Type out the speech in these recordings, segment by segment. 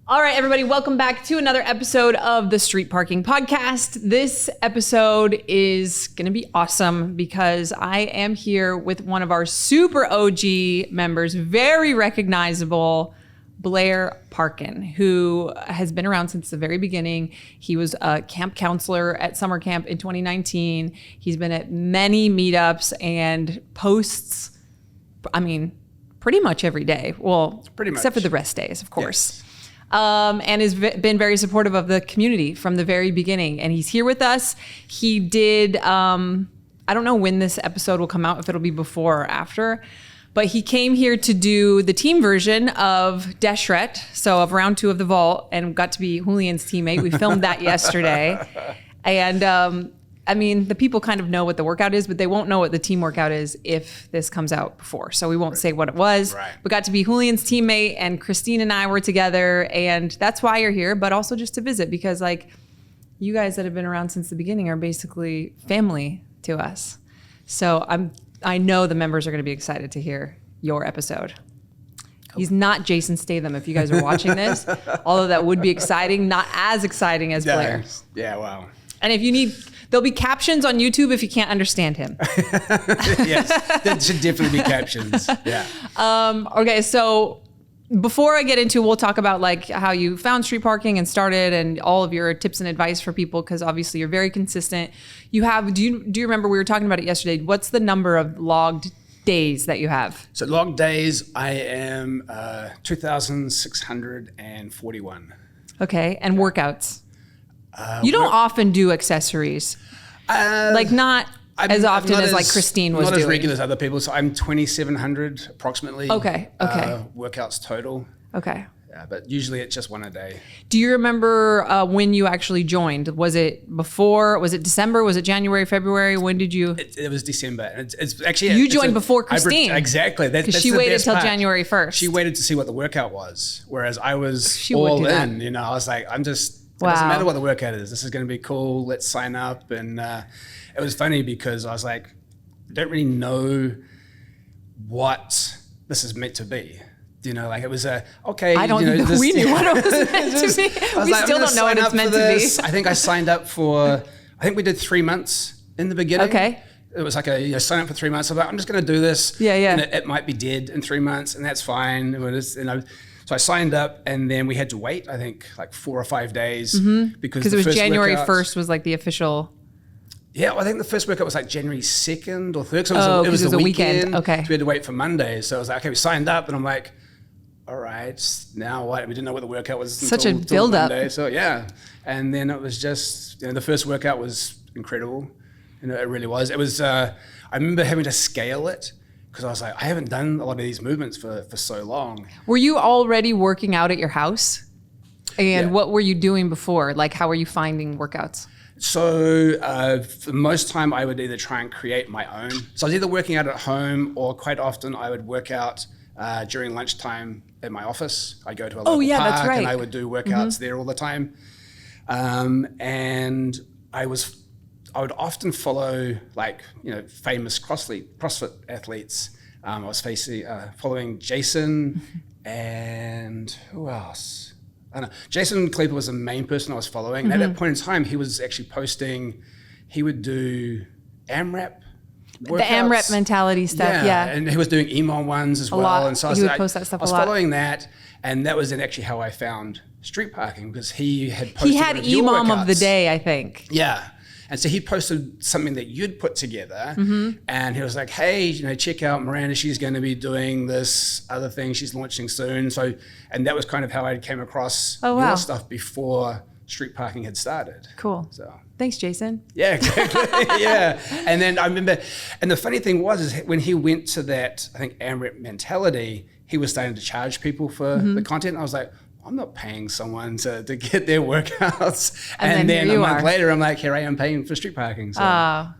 All right, everybody, welcome back to another episode of the Street Parking Podcast. This episode is going to be awesome because I am here with one of our super OG members, very recognizable, Blair Parkin, who has been around since the very beginning. He was a camp counselor at summer camp in 2019. He's been at many meetups and posts, pretty much every day. Well, pretty much. Except for the rest days, of course. Yes. And has been very supportive of the community from the very beginning. And he's here with us. He did, I don't know when this episode will come out, if it'll be before or after, but he came here to do the team version of Deshret, so of round 2 of the vault, and got to be Julian's teammate. We filmed that yesterday. And the people kind of know what the workout is, but they won't know what the team workout is if this comes out before. So we won't say what it was. Right. We got to be Julian's teammate, and Christine and I were together, and that's why you're here, but also just to visit, because you guys that have been around since the beginning are basically family to us. So I know the members are going to be excited to hear your episode. He's not Jason Statham, if you guys are watching this, although that would be exciting, not as exciting as Blair. Yeah, wow. And if you need... There'll be captions on YouTube if you can't understand him. Yes, there should definitely be captions. Yeah. Okay, so before I get into, we'll talk about how you found street parking and started, and all of your tips and advice for people, because obviously you're very consistent. You have. Do you remember, we were talking about it yesterday? What's the number of logged days that you have? So logged days, I am 2,641. Okay, and workouts. You don't often do accessories, not as often as Christine was doing. Not as regular as other people. So I'm 2,700 approximately. Okay. Workouts total. Okay. Yeah, but usually it's just one a day. Do you remember when you actually joined? Was it before? Was it December? Was it January, February? When did you? It was December. It's actually you joined before Christine. Exactly. Because she waited till January 1st. She waited to see what the workout was, whereas I was all in. I was like, it doesn't matter what the workout is. This is going to be cool. Let's sign up. And it was funny because I was like, I don't really know what this is meant to be. It was okay. I don't know. We knew what it was meant to be. We still don't know what it's meant to be. I think I signed up for, we did 3 months in the beginning. Okay. It was like sign up for 3 months. I was like, I'm just going to do this. Yeah. And it might be dead in 3 months, and that's fine. So I signed up, and then we had to wait, I think, 4 or 5 days because it was January 1st was the official. Yeah, well, I think the first workout was January 2nd or 3rd. So it was a weekend. Okay. So we had to wait for Monday. So I was like, okay, we signed up, and I'm like, all right, now what? We didn't know what the workout was. Such a build up. So yeah, and then it was just the first workout was incredible. It really was. It was. I remember having to scale it, because I was like, I haven't done a lot of these movements for so long. Were you already working out at your house? And what were you doing before? How were you finding workouts? So for most time, I would either try and create my own. So I was either working out at home, or quite often I would work out during lunchtime at my office. I'd go to a local park, that's right. And I would do workouts there all the time. And I would often follow famous CrossFit athletes. I was following Jason and who else? I don't know. Jason Kleeper was the main person I was following. And at that point in time, he was actually posting, he would do AMRAP workouts. The AMRAP mentality stuff, yeah. And he was doing EMOM ones as well. Lot. And so he would post that stuff a lot. I was following that, and that was then actually how I found street parking, because he had posted EMOM of the day, I think. Yeah. And so he posted something that you'd put together, and he was like, hey, check out Miranda. She's going to be doing this other thing. She's launching soon. So, and that was kind of how I came across your stuff before street parking had started. Cool. So thanks, Jason. Yeah, exactly. Yeah. And then I remember, and the funny thing was when he went to that, I think, AMRAP mentality, he was starting to charge people for the content. I was like, I'm not paying someone to get their workouts. And then a month later, I'm like, here I am paying for street parking. So, yeah.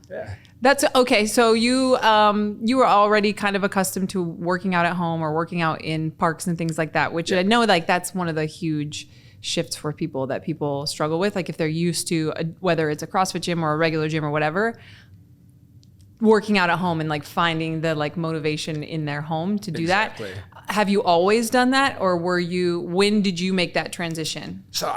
That's okay. So you were already kind of accustomed to working out at home or working out in parks and things like that, which I know that's one of the huge shifts for people that people struggle with. If they're used to, whether it's a CrossFit gym or a regular gym or whatever, working out at home and like finding the like motivation in their home to do Exactly. that. Have you always done that, or when did you make that transition? So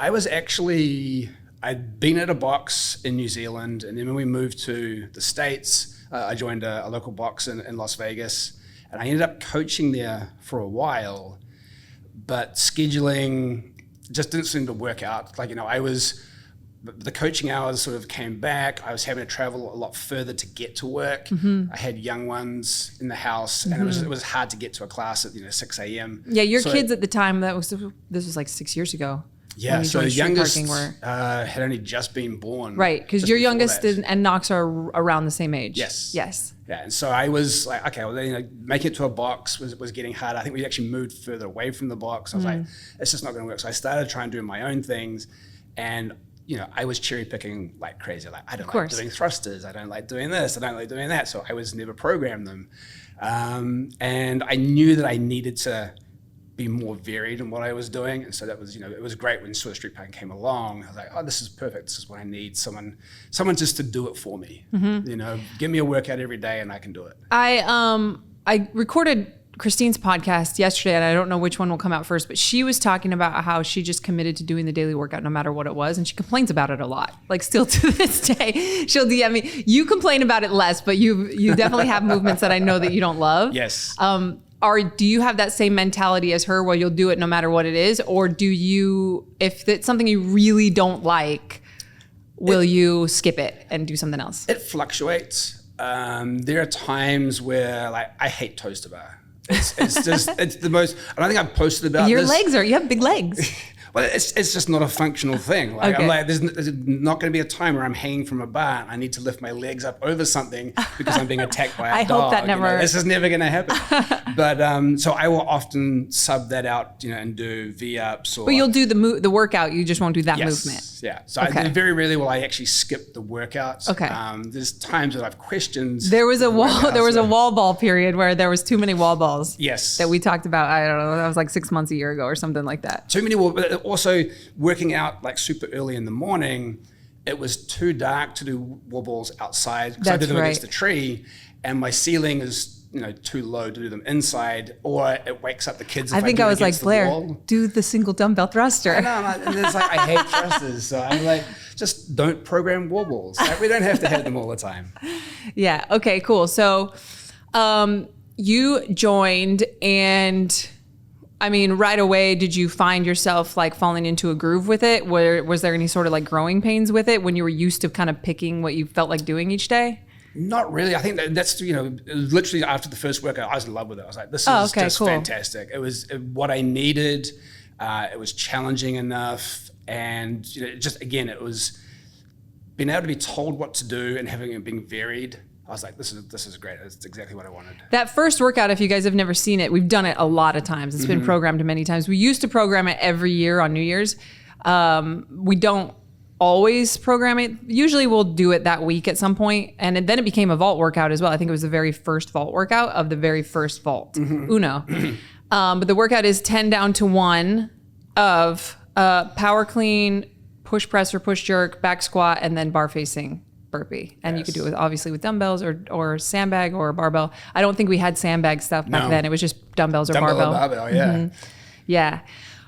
I'd been at a box in New Zealand, and then when we moved to the States, I joined a local box in Las Vegas, and I ended up coaching there for a while, but scheduling just didn't seem to work out. Like, the coaching hours sort of came back. I was having to travel a lot further to get to work. I had young ones in the house, and it was hard to get to a class at 6 a.m. Yeah, your kids at the time, this was like 6 years ago. Yeah, so the youngest had only just been born. Right, because your youngest and Knox are around the same age. Yes. Yes. Yeah, and so I was like, okay, well, making it to a box was getting hard. I think we actually moved further away from the box. I was like, it's just not going to work. So I started trying to do my own things, and I was cherry picking like crazy. Like, I don't like doing thrusters. I don't like doing this. I don't like doing that. So I was never programmed them, and I knew that I needed to be more varied in what I was doing. And so that was, it was great when sort of street parking came along. I was like, oh, this is perfect. This is what I need. Someone just to do it for me. Give me a workout every day and I can do it. I recorded Christine's podcast yesterday, and I don't know which one will come out first, but she was talking about how she just committed to doing the daily workout no matter what it was. And she complains about it a lot. Like, still to this day, she'll DM me. You complain about it less, but you definitely have movements that I know that you don't love. Yes. Do you have that same mentality as her where you'll do it no matter what it is? Or do you, if it's something you really don't like, will you skip it and do something else? It fluctuates. There are times where like I hate toaster bar. It's just, it's the most, I don't think I've posted about Your this. legs you have big legs. Well, it's just not a functional thing. Like, okay. I'm like, there's not going to be a time where I'm hanging from a bar and I need to lift my legs up over something because I'm being attacked by a dog. I hope that never. This is never going to happen. But so I will often sub that out, and do V-ups. But you'll do the workout. You just won't do that movement. Yeah. So very rarely will I actually skip the workouts. Okay. There's times that I've questions. There was a wall ball period where there was too many wall balls. Yes. That we talked about. I don't know. That was like 6 months a year ago or something like that. Too many wall. But also working out like super early in the morning, it was too dark to do wall balls outside because I did them against the tree, and my ceiling is too low to do them inside, or it wakes up the kids. I think I was like, Blair, do the single dumbbell thruster. I know, and it's like I hate thrusters, so I'm like, just don't program wall balls. Like, we don't have to have them all the time. Yeah. Okay. Cool. So, you joined, and I mean, right away, did you find yourself like falling into a groove with it? Was there any sort of like growing pains with it when you were used to kind of picking what you felt like doing each day? Not really. I think that's, literally after the first workout, I was in love with it. I was like, this is just fantastic. It was what I needed. It was challenging enough. And just, again, it was being able to be told what to do and having it being varied. I was like, this is great. That's exactly what I wanted. That first workout, if you guys have never seen it, we've done it a lot of times. It's been programmed many times. We used to program it every year on New Year's. We don't always program it. Usually we'll do it that week at some point. And then it became a vault workout as well. I think it was the very first vault workout of the very first vault, Uno. But the workout is 10 down to 1 of power clean, push press or push jerk, back squat, and then bar facing burpee. And you could do it obviously with dumbbells or sandbag or barbell. I don't think we had sandbag stuff back then. It was just dumbbells or barbell. Yeah. Yeah.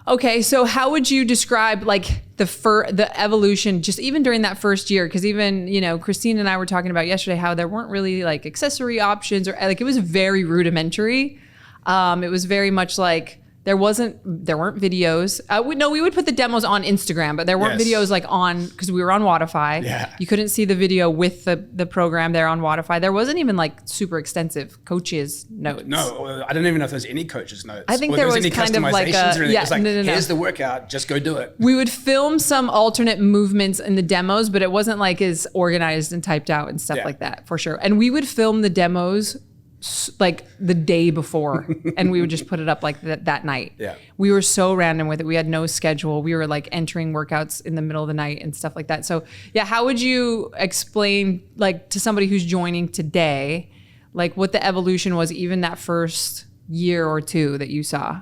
Okay, so how would you describe like the evolution just even during that first year? Because even, Christine and I were talking about yesterday how there weren't really like accessory options, or like it was very rudimentary. It was very much like there weren't videos. We would put the demos on Instagram, but there weren't videos like because we were on Wodify. Yeah. You couldn't see the video with the program there on Wodify. There wasn't even like super extensive coaches notes. No, I don't even know if there's any coaches notes. I think there was any kind of like it's like, here's the workout, just go do it. We would film some alternate movements in the demos, but it wasn't like as organized and typed out and stuff like that, for sure. And we would film the demos like the day before and we would just put it up like that night. Yeah. We were so random with it. We had no schedule. We were like entering workouts in the middle of the night and stuff like that. So yeah, how would you explain like to somebody who's joining today, like what the evolution was even that first year or two that you saw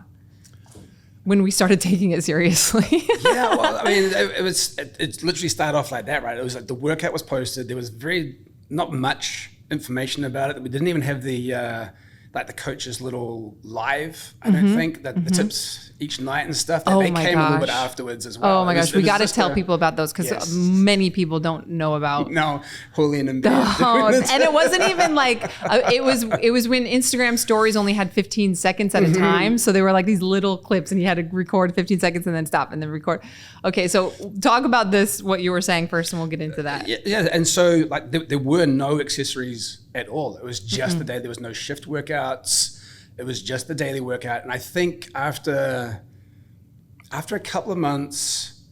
when we started taking it seriously? Yeah, well, I mean, it literally started off like that, right? It was like the workout was posted. There was not much information about it. We didn't even have the like the coach's little live, I don't think, that the tips each night and stuff. They came a little bit afterwards as well. Oh my gosh, we got to tell people about those because many people don't know about. No, Julian and Ben. And it wasn't even like, it was when Instagram stories only had 15 seconds at a time. So they were like these little clips and you had to record 15 seconds and then stop and then record. Okay, so talk about this, what you were saying first, and we'll get into that. Yeah, and so like there were no accessories at all. It was just the day. There was no shift workouts. It was just the daily workout. And I think after a couple of months,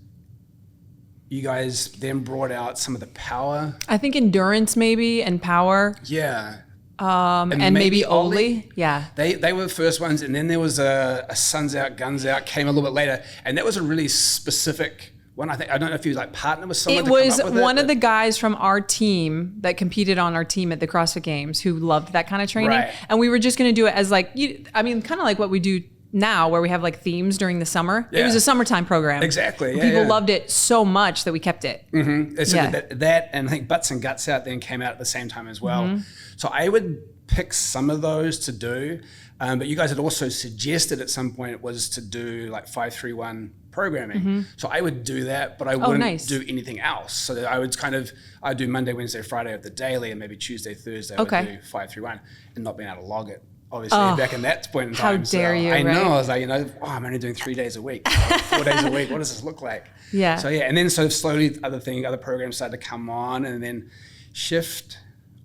you guys then brought out some of the power. I think endurance maybe and power. Yeah. And maybe Oli. Yeah. They were the first ones. And then there was a Suns Out, Guns Out came a little bit later. And that was a really specific one. I don't know if you like partner with someone. It was one of the guys from our team that competed on our team at the CrossFit Games who loved that kind of training. Right. And we were just going to do it as like, kind of like what we do now where we have like themes during the summer. Yeah. It was a summertime program. Exactly. Yeah, people loved it so much that we kept it. So that and I think Butts and Guts Out then came out at the same time as well. So I would pick some of those to do. But you guys had also suggested at some point it was to do like 5-3-1 programming. So I would do that, but I wouldn't do anything else. So that I'd do Monday, Wednesday, Friday of the daily, and maybe Tuesday, Thursday I would do 5-3-1 and not being able to log it. Obviously, back in that point in time. How dare you, I know, I was like, I'm only doing 3 days a week, 4 days a week. What does this look like? Yeah. So and then slowly other programs started to come on, and then Shift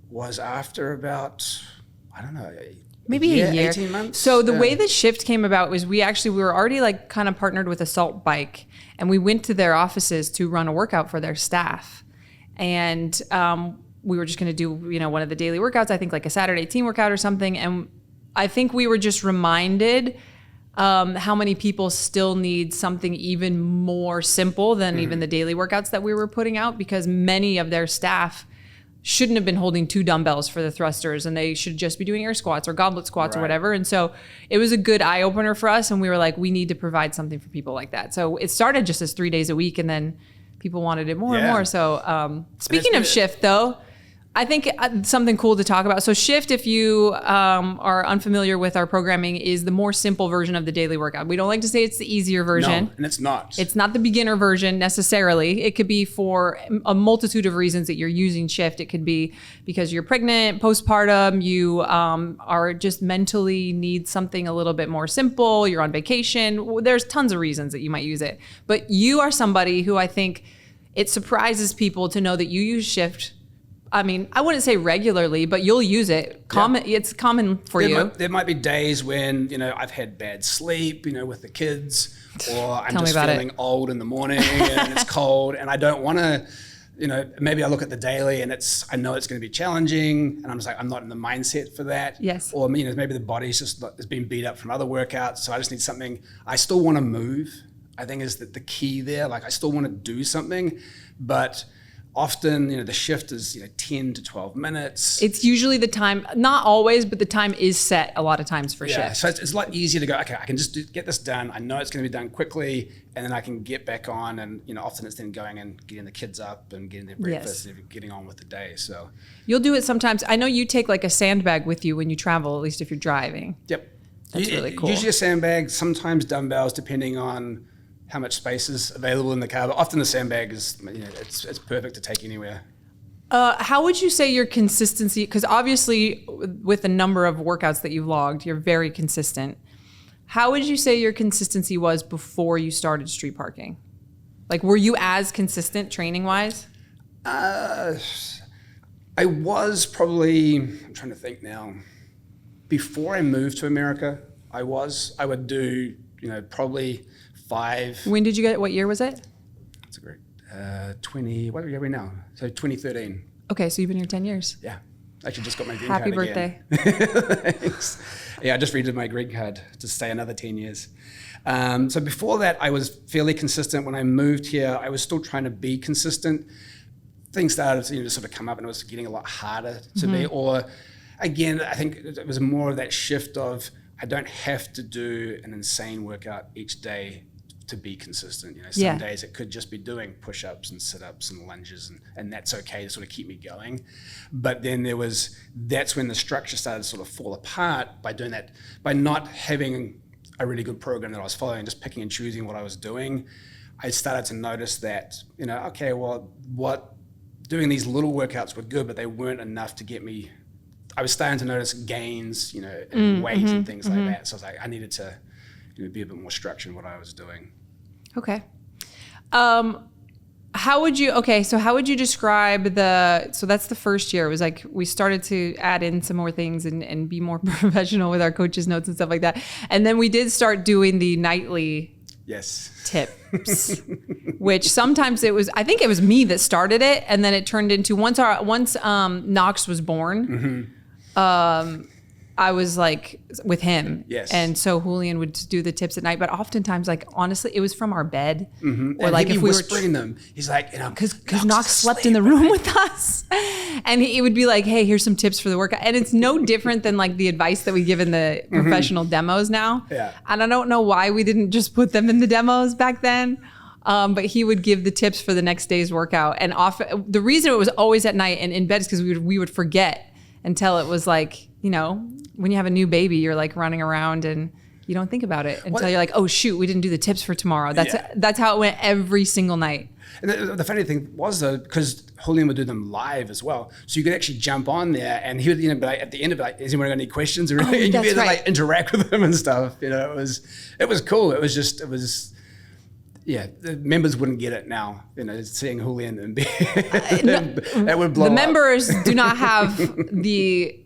was after about, I don't know, maybe a year, 18 months. So the way the Shift came about was we were already like kind of partnered with Assault Bike, and we went to their offices to run a workout for their staff. And we were just going to do, one of the daily workouts, I think like a Saturday team workout or something. And I think we were just reminded how many people still need something even more simple than even the daily workouts that we were putting out, because many of their staff shouldn't have been holding 2 dumbbells for the thrusters, and they should just be doing air squats or goblet squats or whatever. And so it was a good eye opener for us. And we were like, we need to provide something for people like that. So it started just as 3 days a week, and then people wanted it more and more. So speaking of Shift though, I think something cool to talk about. So Shift, if you are unfamiliar with our programming, is the more simple version of the daily workout. We don't like to say it's the easier version. No, and it's not. It's not the beginner version necessarily. It could be for a multitude of reasons that you're using Shift. It could be because you're pregnant, postpartum, you are just mentally need something a little bit more simple, you're on vacation. There's tons of reasons that you might use it. But you are somebody who I think it surprises people to know that you use Shift. I mean, I wouldn't say regularly, but you'll use it. It's common for you. There might be days when, I've had bad sleep, with the kids, or I'm just feeling old in the morning and it's cold and I don't want to, maybe I look at the daily and I know it's going to be challenging and I'm just like, I'm not in the mindset for that. Yes. Or, maybe the body's has been beat up from other workouts. So I just need something. I still want to move, I think is the key there. Like I still want to do something, but often, the shift is 10 to 12 minutes. It's usually the time, not always, but the time is set a lot of times for shift. So it's a lot easier to go, okay, I can just get this done. I know it's going to be done quickly, and then I can get back on. And often it's then going and getting the kids up and getting their breakfast and getting on with the day. So you'll do it sometimes. I know you take like a sandbag with you when you travel, at least if you're driving. Yep. That's really cool. Usually a sandbag, sometimes dumbbells, depending on how much space is available in the car. But often the sandbag is, it's perfect to take anywhere. How would you say your consistency, because obviously with the number of workouts that you've logged, you're very consistent. How would you say your consistency was before you started street parking? Like, were you as consistent training wise? I was probably, I'm trying to think now, before I moved to America, I would do, probably 5. When did you get it? What year was it? That's a great, 20, what are we now? So 2013. Okay, so you've been here 10 years. Yeah. I actually just got my green Happy card birthday. Again. Thanks. Yeah, I just redid my green card to stay another 10 years. So before that, I was fairly consistent. When I moved here, I was still trying to be consistent. Things started to sort of come up and it was getting a lot harder to be. Or again, I think it was more of that shift of I don't have to do an insane workout each day to be consistent. Some days it could just be doing push-ups and sit-ups and lunges, and that's okay to sort of keep me going. But then that's when the structure started to sort of fall apart by doing that, by not having a really good program that I was following, just picking and choosing what I was doing. I started to notice that, doing these little workouts were good, but they weren't enough to get me. I was starting to notice gains, in weight and things like that. So I was like, I needed to be a bit more structured in what I was doing. Okay. How would you describe so that's the first year. It was like we started to add in some more things and be more professional with our coaches' notes and stuff like that. And then we did start doing the nightly tips, which sometimes I think it was me that started it. And then it turned into once Knox was born, I was like with him. Yes. And so Julian would do the tips at night, but oftentimes, like, honestly, it was from our bed. Mm-hmm. Or like if we whispering them, he's like, because Knox slept in the room with us. And he would be like, hey, here's some tips for the workout. And it's no different than like the advice that we give in the professional demos now. Yeah. And I don't know why we didn't just put them in the demos back then. But he would give the tips for the next day's workout. And often the reason it was always at night and in bed is because we would forget until it was like, when you have a new baby, you're like running around and you don't think about it until you're like, oh shoot, we didn't do the tips for tomorrow. That's how it went every single night. And the funny thing was though, because Julian would do them live as well, so you could actually jump on there and he would, be like, at the end of it, like, is anyone got any questions or anything? And you'd be able to like interact with them and stuff. It was cool. Yeah, the members wouldn't get it now, seeing Julian and that would blow up. The members do not have the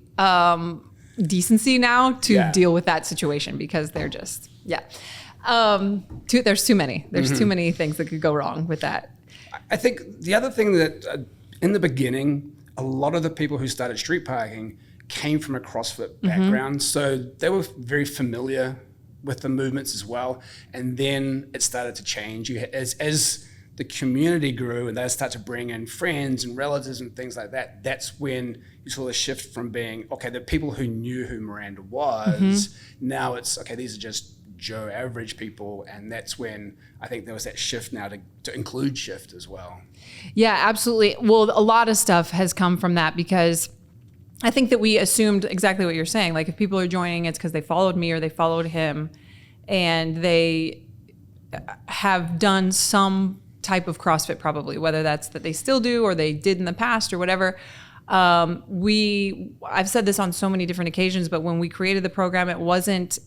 decency now to deal with that situation because they're just, there's too many. There's too many things that could go wrong with that. I think the other thing that in the beginning, a lot of the people who started street parking came from a CrossFit background. So they were very familiar with the movements as well. And then it started to change. As the community grew and they start to bring in friends and relatives and things like that, that's when you saw the shift from being, okay, the people who knew who Miranda was, now it's, okay, these are just Joe average people. And that's when I think there was that shift now to include shift as well. Yeah, absolutely. Well, a lot of stuff has come from that because I think that we assumed exactly what you're saying. Like if people are joining, it's because they followed me or they followed him and they have done some type of CrossFit probably, whether that's that they still do or they did in the past or whatever. I've said this on so many different occasions, but when we created the program,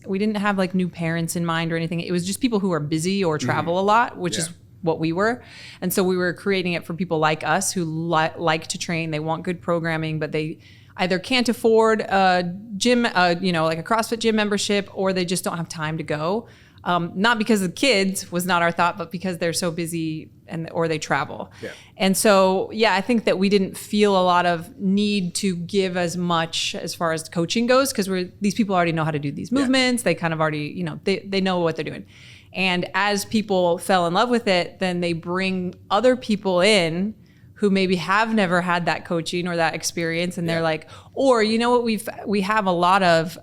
we didn't have like new parents in mind or anything. It was just people who are busy or travel a lot, which is what we were. And so we were creating it for people like us who like to train. They want good programming, but they either can't afford a gym, like a CrossFit gym membership, or they just don't have time to go. Not because of the kids was not our thought, but because they're so busy or they travel. Yeah. And so, I think that we didn't feel a lot of need to give as much as far as coaching goes, because these people already know how to do these movements. They kind of already, they know what they're doing. And as people fell in love with it, then they bring other people in who maybe have never had that coaching or that experience. And they're like, or what we have a lot of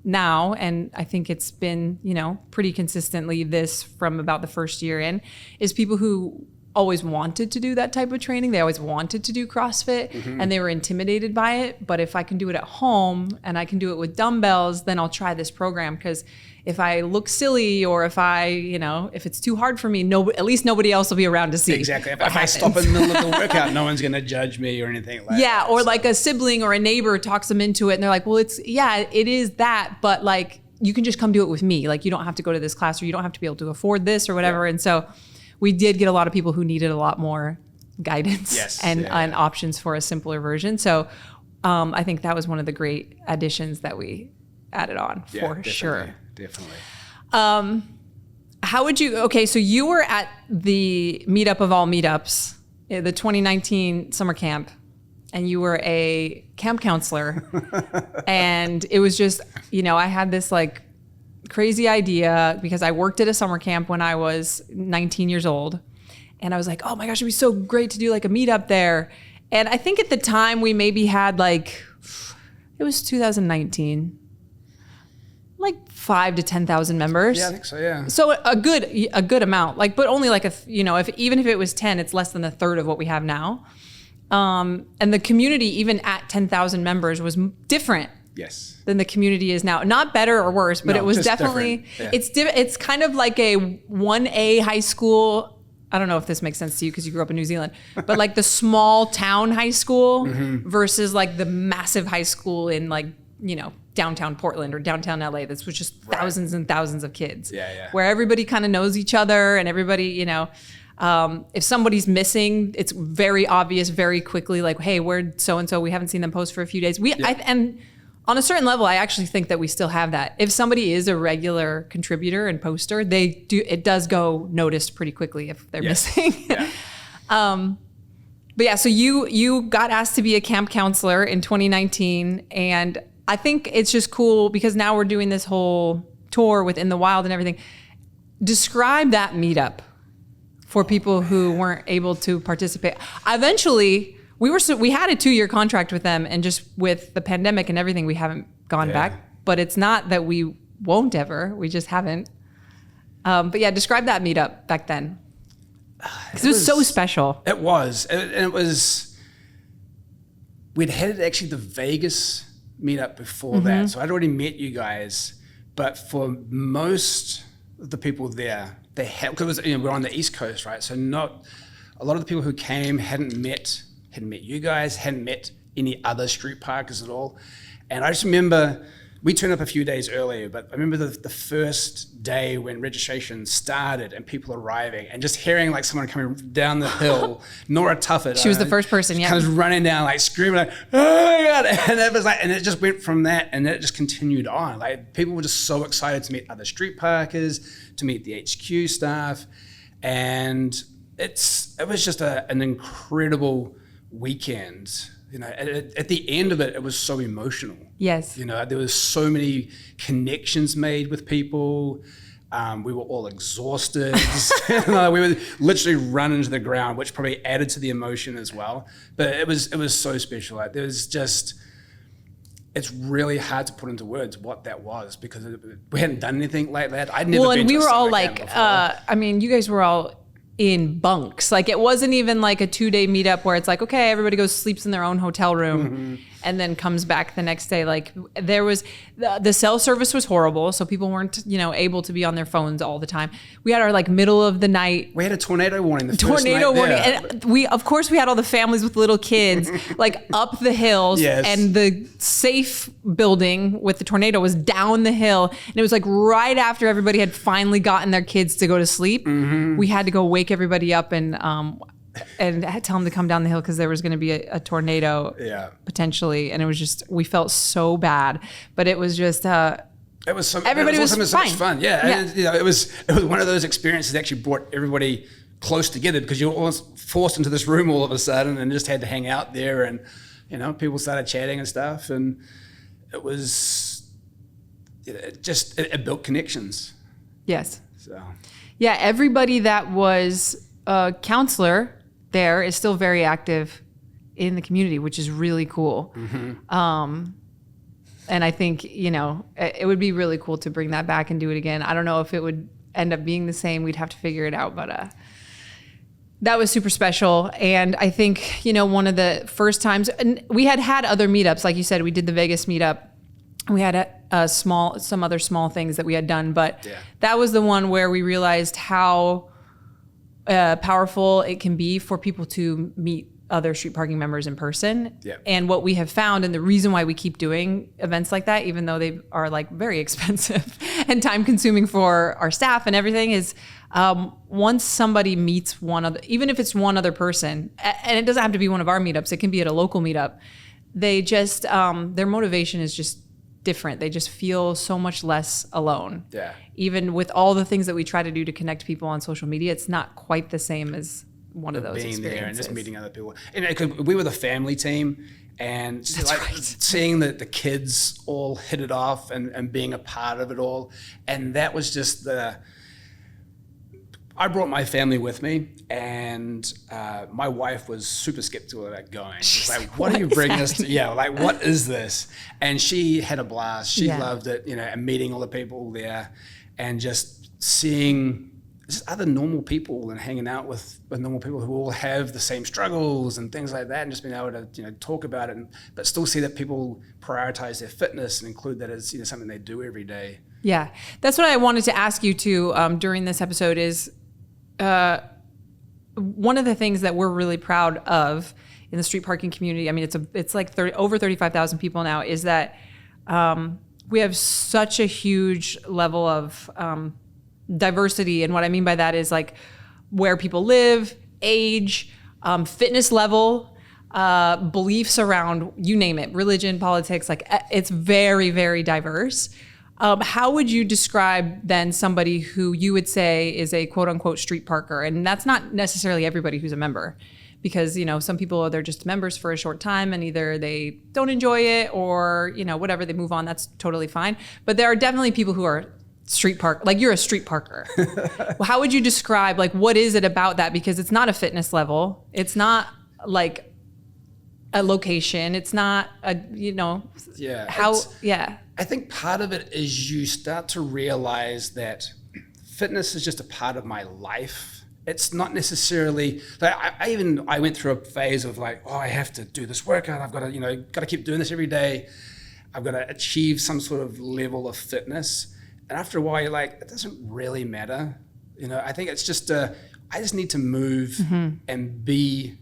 now, and I think it's been, pretty consistently this from about the first year in, is people who always wanted to do that type of training. They always wanted to do CrossFit and they were intimidated by it. But if I can do it at home and I can do it with dumbbells, then I'll try this program, because if I look silly or if if it's too hard for me, at least nobody else will be around to see. Exactly. If I stop in the middle of the workout, no one's going to judge me or anything like that. Yeah, or like a sibling or a neighbor talks them into it and they're like, well, it is that, but like, you can just come do it with me. Like, you don't have to go to this class or you don't have to be able to afford this or whatever. And so we did get a lot of people who needed a lot more guidance and options for a simpler version. So I think that was one of the great additions that we added on for sure. Definitely. How would you, so you were at the meetup of all meetups, the 2019 summer camp, and you were a camp counselor. And it was just, I had this like crazy idea because I worked at a summer camp when I was 19 years old. And I was like, oh my gosh, it'd be so great to do like a meetup there. And I think at the time we maybe had it was 2019. Like 5 to 10,000 members. Yeah, I think so. Yeah. So a good amount, like, but only like even if it was 10, it's less than a third of what we have now. And the community, even at 10,000 members, was different. Yes. Than the community is now. Not better or worse, but it was definitely, it's kind of like a 1A high school. I don't know if this makes sense to you because you grew up in New Zealand, but like the small town high school versus like the massive high school in like, downtown Portland or downtown LA. This was just thousands and thousands of kids. Where everybody kind of knows each other and everybody, if somebody's missing, it's very obvious very quickly, like, hey, where'd so-and-so? We haven't seen them post for a few days. And on a certain level, I actually think that we still have that. If somebody is a regular contributor and poster, it does go noticed pretty quickly if they're missing. But yeah, so you got asked to be a camp counselor in 2019, and I think it's just cool because now we're doing this whole tour with In the Wild and everything. Describe that meetup for people who weren't able to participate. Eventually, we had a 2-year contract with them, and just with the pandemic and everything, we haven't gone back. But it's not that we won't ever; we just haven't. But yeah, describe that meetup back then, because it was so special. It was, and it was. We'd had actually the Vegas meetup before that, so I'd already met you guys. But for most of the people there, they had, because we're on the East Coast, right? So not a lot of the people who came hadn't met you guys, hadn't met any other street parkers at all. And I just remember, we turned up a few days earlier, but I remember the first day when registration started and people arriving and just hearing like someone coming down the hill, Nora Tuffet. She was the first person, kind of running down, like screaming like, oh my God. And it was like, and it just went from that and then it just continued on. Like people were just so excited to meet other street parkers, to meet the HQ staff. And it was just an incredible weekend. At the end of it, it was so emotional. Yes. There was so many connections made with people. We were all exhausted. We were literally running to the ground, which probably added to the emotion as well. But it was so special. Like there was just, it's really hard to put into words what that was because we hadn't done anything like that. I'd never been to a summer camp before. Well, and we were all like, you guys were all in bunks. Like it wasn't even like a 2-day meetup where it's like, okay, everybody goes sleeps in their own hotel room and then comes back the next day. Like there was, the cell service was horrible. So people weren't, able to be on their phones all the time. We had our like middle of the night. We had a tornado warning the first night there. And we had all the families with little kids like up the hills and the safe building with the tornado was down the hill. And it was like right after everybody had finally gotten their kids to go to sleep. We had to go wake everybody up and tell them to come down the hill because there was going to be a tornado potentially, and it was just, we felt so bad, but it was just everybody was fine. So much fun. And, it was one of those experiences that actually brought everybody close together because you were almost forced into this room all of a sudden and just had to hang out there, and people started chatting and stuff, and it was it built connections. Yes. So. Yeah, everybody that was a counselor there is still very active in the community, which is really cool. And I think, it would be really cool to bring that back and do it again. I don't know if it would end up being the same. We'd have to figure it out, but that was super special. And I think, one of the first times, and we had other meetups, like you said, we did the Vegas meetup. We had some other small things that we had done, but that was the one where we realized how powerful it can be for people to meet other street parking members in person. And what we have found, and the reason why we keep doing events like that, even though they are like very expensive and time consuming for our staff and everything, is once somebody meets one other, even if it's one other person, and it doesn't have to be one of our meetups, it can be at a local meetup, they just, their motivation is just different. They just feel so much less alone. Even with all the things that we try to do to connect people on social media, it's not quite the same as one of those being experiences. There and just meeting other people. And we were the family team, and seeing the kids all hit it off and being a part of it all. And that was just I brought my family with me, and my wife was super skeptical about going. She's like, "What are you bringing us to? Yeah, like what is this?" And she had a blast. She loved it, and meeting all the people there, and just seeing just other normal people and hanging out with normal people who all have the same struggles and things like that, and just being able to talk about it, but still see that people prioritize their fitness and include that as something they do every day. Yeah, that's what I wanted to ask you too during this episode is one of the things that we're really proud of in the street parking community. I mean, it's like over 35,000 people now. Is that we have such a huge level of diversity, and what I mean by that is like where people live, age, fitness level, beliefs around, you name it, religion, politics, like it's very, very diverse. How would you describe then somebody who you would say is a quote unquote street parker? And that's not necessarily everybody who's a member, because, some people, they're just members for a short time and either they don't enjoy it or, whatever, they move on. That's totally fine. But there are definitely people who are street park, like you're a street parker. Well, how would you describe, like, what is it about that? Because it's not a fitness level. It's not like a location. It's not a, I think part of it is you start to realize that fitness is just a part of my life. It's not necessarily like I went through a phase of like, I have to do this workout. I've got to, keep doing this every day. I've got to achieve some sort of level of fitness. And after a while, you're like, it doesn't really matter. I think it's just, I just need to move and be,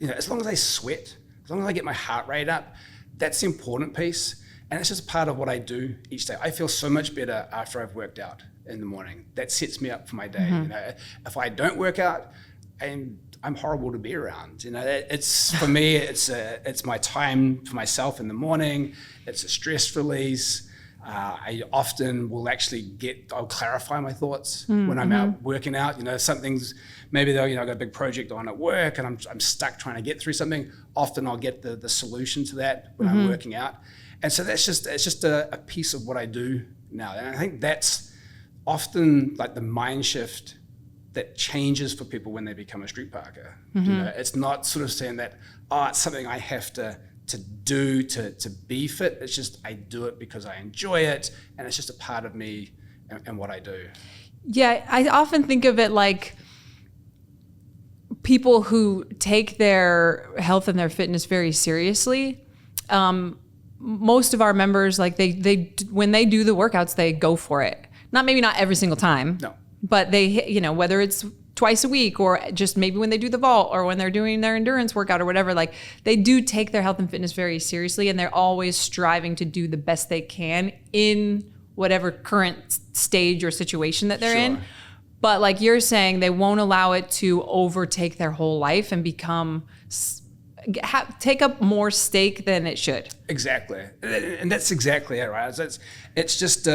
as long as I sweat, as long as I get my heart rate up, that's the important piece. And it's just part of what I do each day. I feel so much better after I've worked out in the morning. That sets me up for my day. If I don't work out, I'm horrible to be around. It's for me, it's my time for myself in the morning. It's a stress release. I often will actually I'll clarify my thoughts when I'm out working out. Something's maybe though, I've got a big project on at work and I'm stuck trying to get through something. Often I'll get the solution to that when I'm working out. And so it's just a piece of what I do now. And I think that's often like the mind shift that changes for people when they become a street parker. It's not sort of saying that, it's something I have to do to be fit. It's just I do it because I enjoy it, and it's just a part of me and what I do. Yeah, I often think of it like people who take their health and their fitness very seriously. Most of our members, like they when they do the workouts, they go for it. Maybe not every single time. No. But they, whether it's twice a week or just maybe when they do the vault or when they're doing their endurance workout or whatever, like they do take their health and fitness very seriously, and they're always striving to do the best they can in whatever current stage or situation that they're in. But like you're saying, they won't allow it to overtake their whole life and take up more stake than it should. Exactly. And that's exactly it, right? It's just,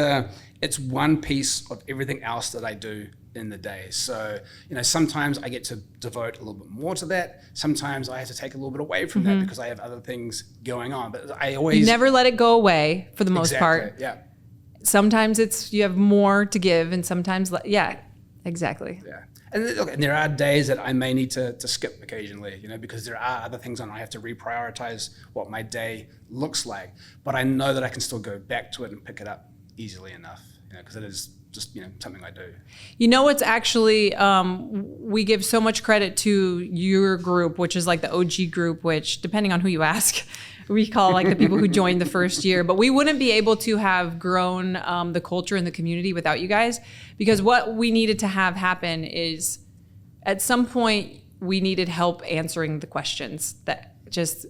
it's one piece of everything else that I do in the day. So, sometimes I get to devote a little bit more to that. Sometimes I have to take a little bit away from that because I have other things going on. But you never let it go away for the most part. Yeah. Sometimes you have more to give, and sometimes, exactly. Yeah. And there are days that I may need to skip occasionally, because there are other things on. I have to reprioritize what my day looks like. But I know that I can still go back to it and pick it up easily enough, because it is just something I do. It's actually we give so much credit to your group, which is like the OG group, which depending on who you ask, we call like the people who joined the first year. But we wouldn't be able to have grown the culture in the community without you guys, because what we needed to have happen is at some point we needed help answering the questions that just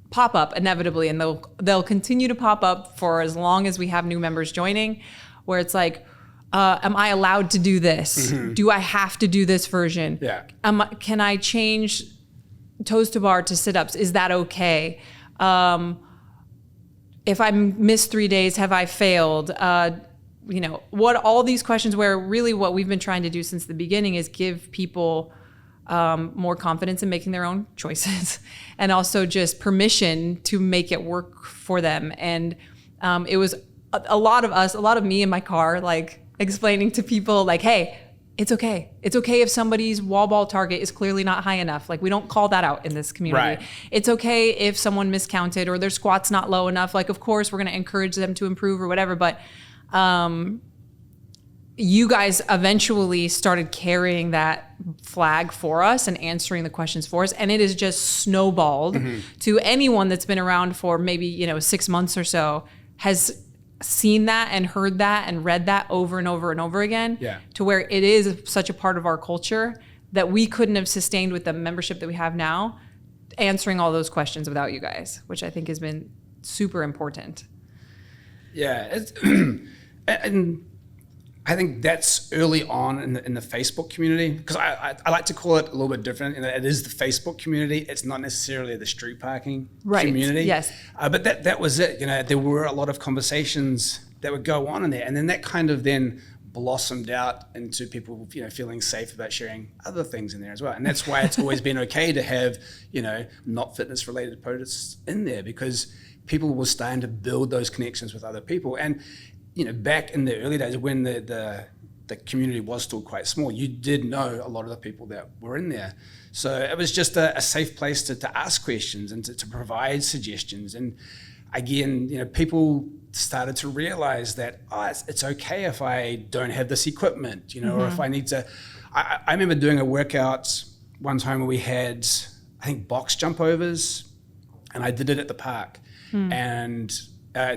pop up inevitably, and they'll continue to pop up for as long as we have new members joining, where it's like, am I allowed to do this? Do I have to do this version? Yeah. Can I change toes to bar to sit-ups? Is that okay? If I miss 3 days, have I failed? What all these questions, where really what we've been trying to do since the beginning is give people more confidence in making their own choices, and also just permission to make it work for them. And it was a lot of me in my car, like explaining to people like, hey, it's okay. It's okay if somebody's wall ball target is clearly not high enough. Like, we don't call that out in this community. Right. It's okay if someone miscounted or their squat's not low enough. Like, of course, we're going to encourage them to improve or whatever. But you guys eventually started carrying that flag for us and answering the questions for us. And it has just snowballed to anyone that's been around for maybe, 6 months or so has seen that and heard that and read that over and over and over again, to where it is such a part of our culture that we couldn't have sustained with the membership that we have now, answering all those questions without you guys, which I think has been super important. Yeah, and I think that's early on in the Facebook community, because I like to call it a little bit different. It is the Facebook community. It's not necessarily the street parking community. Yes. But that was it. There were a lot of conversations that would go on in there, and then that kind of then blossomed out into people, feeling safe about sharing other things in there as well. And that's why it's always been okay to have, not fitness related posts in there, because people were starting to build those connections with other people. And back in the early days when the community was still quite small, you did know a lot of the people that were in there. So it was just a safe place to ask questions and to provide suggestions. And again, people started to realize that, it's okay if I don't have this equipment, or if I need to. I remember doing a workout one time where we had, I think, box jump overs, and I did it at the park. And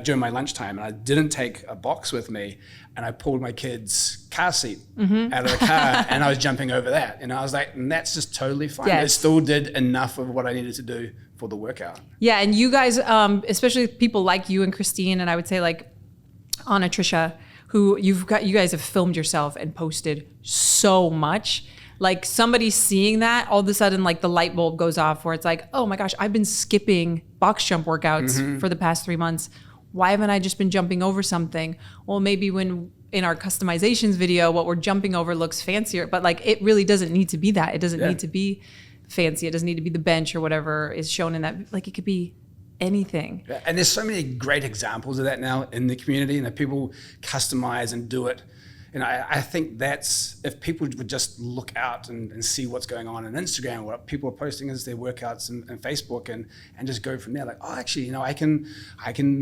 during my lunchtime, and I didn't take a box with me, and I pulled my kid's car seat out of the car, and I was jumping over that, and I was like, and that's just totally fine. Yes. I still did enough of what I needed to do for the workout. Yeah, and you guys, especially people like you and Christine, and I would say like Anna, Trisha, who you guys have filmed yourself and posted so much. Like, somebody seeing that, all of a sudden, like, the light bulb goes off where it's like, oh my gosh, I've been skipping box jump workouts for the past 3 months. Why haven't I just been jumping over something? Well, maybe when in our customizations video, what we're jumping over looks fancier, but like, it really doesn't need to be that. It doesn't need to be fancy. It doesn't need to be the bench or whatever is shown in that. Like, it could be anything. And there's so many great examples of that now in the community, and that people customize and do it. And I think that's, if people would just look out and see what's going on Instagram, what people are posting as their workouts and Facebook, and just go from there. Like, actually, I can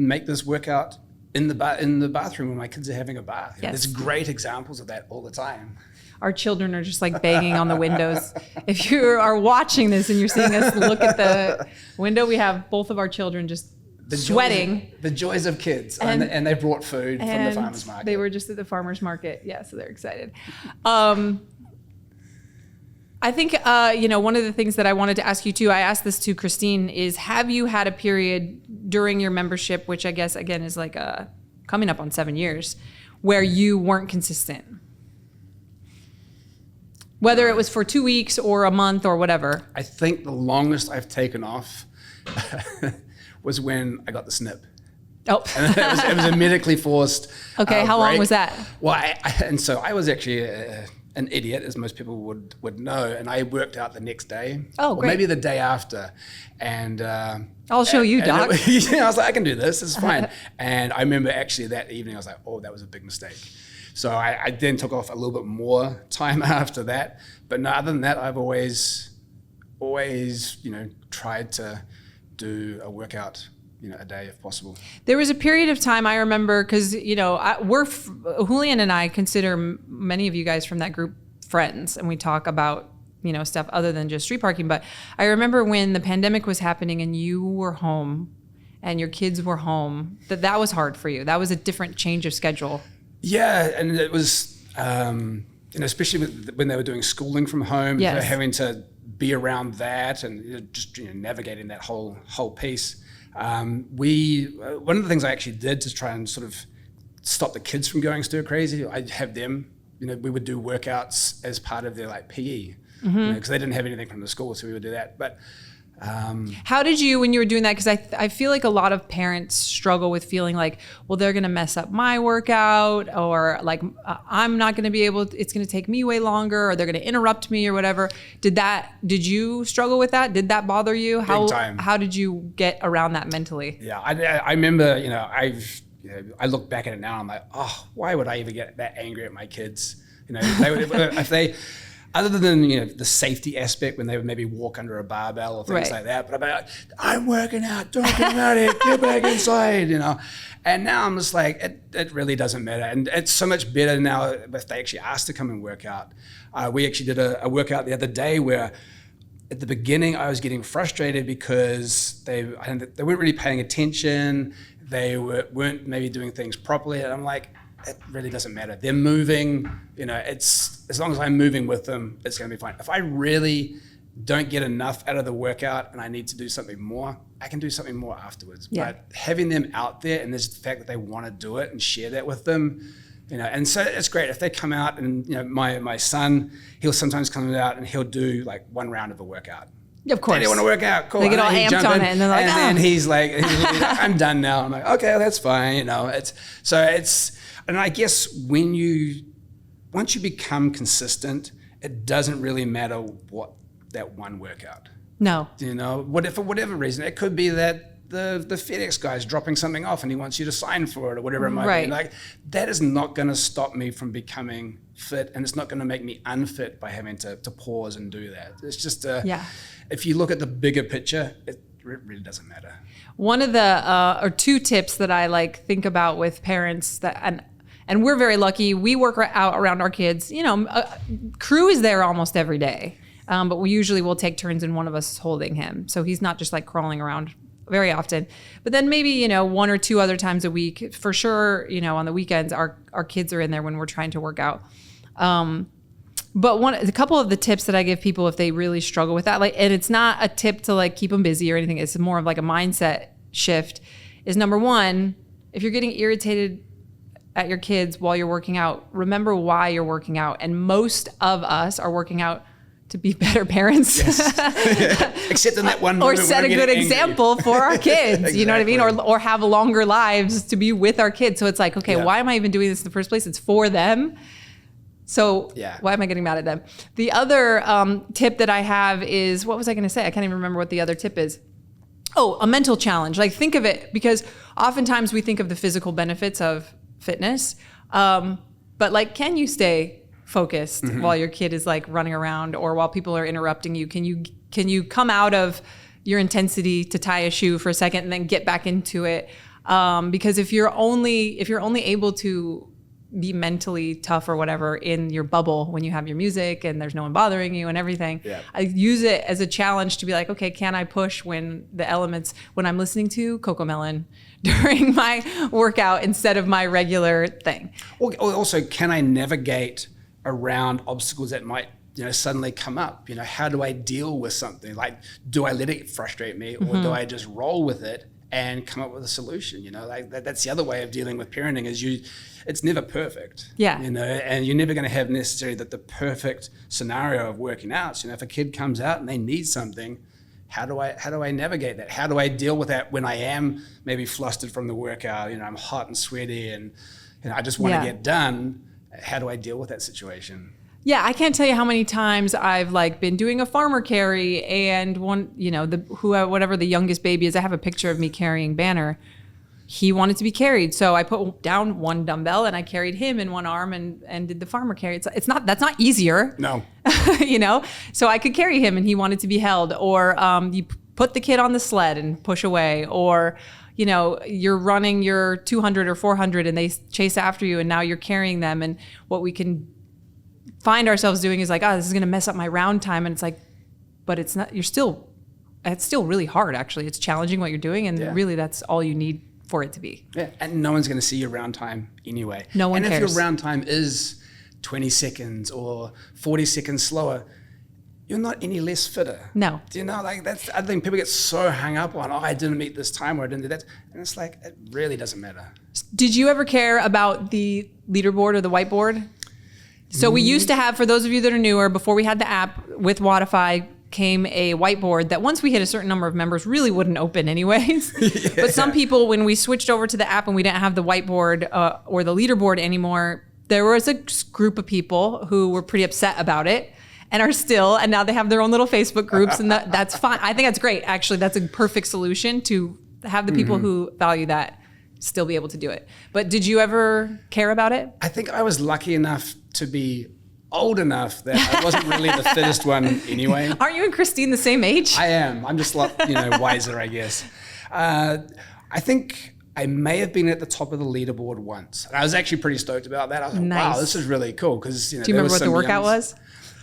make this workout in the bathroom when my kids are having a bath. Yes. There's great examples of that all the time. Our children are just like banging on the windows. If you are watching this and you're seeing us look at the window, we have both of our children just sweating. The joys of kids. And they brought food from the farmer's market. They were just at the farmer's market. Yeah, so they're excited. I think, one of the things that I wanted to ask you too, I asked this to Christine, is have you had a period during your membership, which I guess, again, is like coming up on 7 years, where you weren't consistent? Whether it was for 2 weeks or a month or whatever. I think the longest I've taken off was when I got the snip. Oh. And it was a medically forced. Okay, how long was that? Well, and so I was actually an idiot, as most people would know, and I worked out the next day. Oh, great. Or maybe the day after. And I'll show you, Doc. I was like, I can do this. It's fine. And I remember actually that evening, I was like, that was a big mistake. So I then took off a little bit more time after that. But no, other than that, I've always, tried to do a workout, a day if possible. There was a period of time I remember, because, Julian and I consider many of you guys from that group friends, and we talk about, stuff other than just street parking. But I remember when the pandemic was happening and you were home and your kids were home, that was hard for you. That was a different change of schedule. Yeah, and it was, especially when they were doing schooling from home, yes. Having to be around that and just navigating that whole piece. One of the things I actually did to try and sort of stop the kids from going stir crazy, I'd have them, we would do workouts as part of their like PE, because they didn't have anything from the school, so we would do that. But how did you, when you were doing that, because I feel like a lot of parents struggle with feeling like, well, they're going to mess up my workout, or like I'm not going to be able to, it's going to take me way longer, or they're going to interrupt me or whatever. Did you struggle with that? Did that bother you? Big time. How did you get around that mentally? Yeah, I remember, I look back at it now and I'm like, why would I even get that angry at my kids? You know, they would, if they, other than, you know, the safety aspect when they would maybe walk under a barbell or things like that, but I'd be like, I'm working out, don't get about it, get back inside, you know. And now I'm just like, it really doesn't matter. And it's so much better now if they actually ask to come and work out. We actually did a workout the other day where at the beginning I was getting frustrated because they weren't really paying attention. They weren't maybe doing things properly. And I'm like, it really doesn't matter. They're moving, you know, it's as long as I'm moving with them, it's going to be fine. If I really don't get enough out of the workout and I need to do something more, I can do something more afterwards. Yeah. But having them out there and there's the fact that they want to do it and share that with them, you know, and so it's great if they come out and, you know, my son, he'll sometimes come out and he'll do like one round of a workout. Of course. They want to work out. Cool. They get all amped on it and they're like, and then he's like, I'm done now. I'm like, okay, that's fine. You know, and I guess once you become consistent, it doesn't really matter what that one workout. No. You know, for whatever reason, it could be that the FedEx guy's dropping something off and he wants you to sign for it or whatever it might be. Like, that is not going to stop me from becoming fit, and it's not going to make me unfit by having to pause and do that. It's just if you look at the bigger picture, it really doesn't matter. One of the or two tips that I like think about with parents that and we're very lucky. We work out around our kids. You know, crew is there almost every day, but we usually will take turns and one of us is holding him, so he's not just like crawling around very often. But then maybe, you know, one or two other times a week, for sure, you know, on the weekends, our kids are in there when we're trying to work out. But a couple of the tips that I give people if they really struggle with that, like, and it's not a tip to like keep them busy or anything, it's more of like a mindset shift, is number one, if you're getting irritated at your kids while you're working out, remember why you're working out. And most of us are working out to be better parents. Yes. Except in that one or set a good example for our kids. Exactly. You know what I mean? Or have longer lives to be with our kids. So it's like, okay, why am I even doing this in the first place? It's for them. So why am I getting mad at them? The other tip that I have is, what was I going to say? I can't even remember what the other tip is. Oh, a mental challenge. Like, think of it, because oftentimes we think of the physical benefits of fitness, but like, can you stay focused while your kid is like running around or while people are interrupting you? Can you come out of your intensity to tie a shoe for a second and then get back into it? Because if you're only able to be mentally tough or whatever in your bubble when you have your music and there's no one bothering you and everything, I use it as a challenge to be like, okay, can I push when I'm listening to Cocomelon during my workout instead of my regular thing? Also, can I navigate around obstacles that might, you know, suddenly come up? You know, how do I deal with something? Like, do I let it frustrate me, or do I just roll with it and come up with a solution? You know, like that's the other way of dealing with parenting, is it's never perfect. Yeah. You know, and you're never going to have necessarily the perfect scenario of working out. So, you know, if a kid comes out and they need something, how do I navigate that? How do I deal with that when I am maybe flustered from the workout? You know, I'm hot and sweaty and, you know, I just want to get done. How do I deal with that situation? Yeah, I can't tell you how many times I've like been doing a farmer carry, and one, you know, whatever the youngest baby is, I have a picture of me carrying Banner. He wanted to be carried, so I put down one dumbbell and I carried him in one arm and did the farmer carry. That's not easier. No. You know, so I could carry him and he wanted to be held, or you put the kid on the sled and push away, or, you know, you're running your 200 or 400 and they chase after you and now you're carrying them. And what we can find ourselves doing is like, oh, this is going to mess up my round time. And it's like, but it's not, it's still really hard. Actually, it's challenging what you're doing. And really that's all you need for it to be. Yeah. And no one's going to see your round time anyway. No one cares. And if your round time is 20 seconds or 40 seconds slower, you're not any less fitter. No. Do you know, like, that's, I think people get so hung up on, I didn't meet this time or I didn't do that. And it's like, it really doesn't matter. Did you ever care about the leaderboard or the whiteboard? So we used to have, for those of you that are newer, before we had the app with Wodify, came a whiteboard that once we hit a certain number of members really wouldn't open anyways. But some people, when we switched over to the app and we didn't have the whiteboard or the leaderboard anymore, there was a group of people who were pretty upset about it and are still, and now they have their own little Facebook groups, and that's fine. I think that's great. Actually, that's a perfect solution to have the people who value that still be able to do it. But did you ever care about it? I think I was lucky enough to be old enough that I wasn't really the fittest one anyway. Aren't you and Christine the same age? I am. I'm just like, wiser, I guess. I think I may have been at the top of the leaderboard once. And I was actually pretty stoked about that. I was like, Nice. wow, this is really cool. Because, Do you remember what the workout was?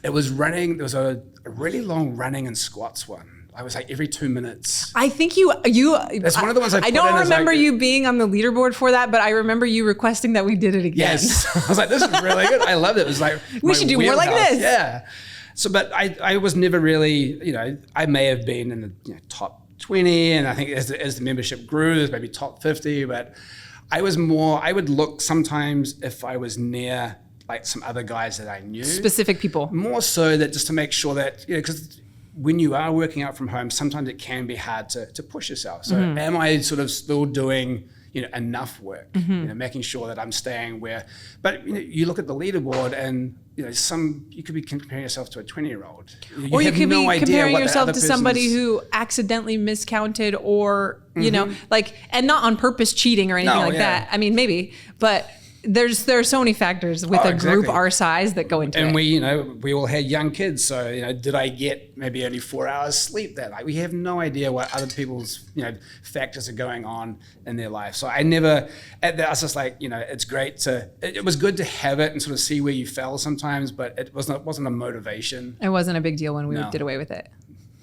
It was running. There was a really long running and squats one. I was like every 2 minutes. I think That's one of the ones I put don't in as remember like, you being on the leaderboard for that, but I remember you requesting that we did it again. Yes. I was like, this is really good. I loved it. It was like, we should do more like this. Yeah. So, but I was never really, I may have been in the top 20. And I think as the membership grew, there's maybe top 50. But I would look sometimes if I was near like some other guys that I knew. Specific people. More so that just to make sure that, because when you are working out from home, sometimes it can be hard to push yourself. So am I sort of still doing, enough work, making sure that I'm staying where, but you look at the leaderboard and, you could be comparing yourself to a 20-year-old. Or you could be comparing yourself to somebody who accidentally miscounted or, and not on purpose cheating or anything that. I mean, maybe, but there are so many factors with a group our size that go into it. And we all had young kids. So, did I get maybe only 4 hours sleep that night? We have no idea what other people's, factors are going on in their life. So I was just like, it's great it was good to have it and sort of see where you fell sometimes, but it wasn't a motivation. It wasn't a big deal when we did away with it.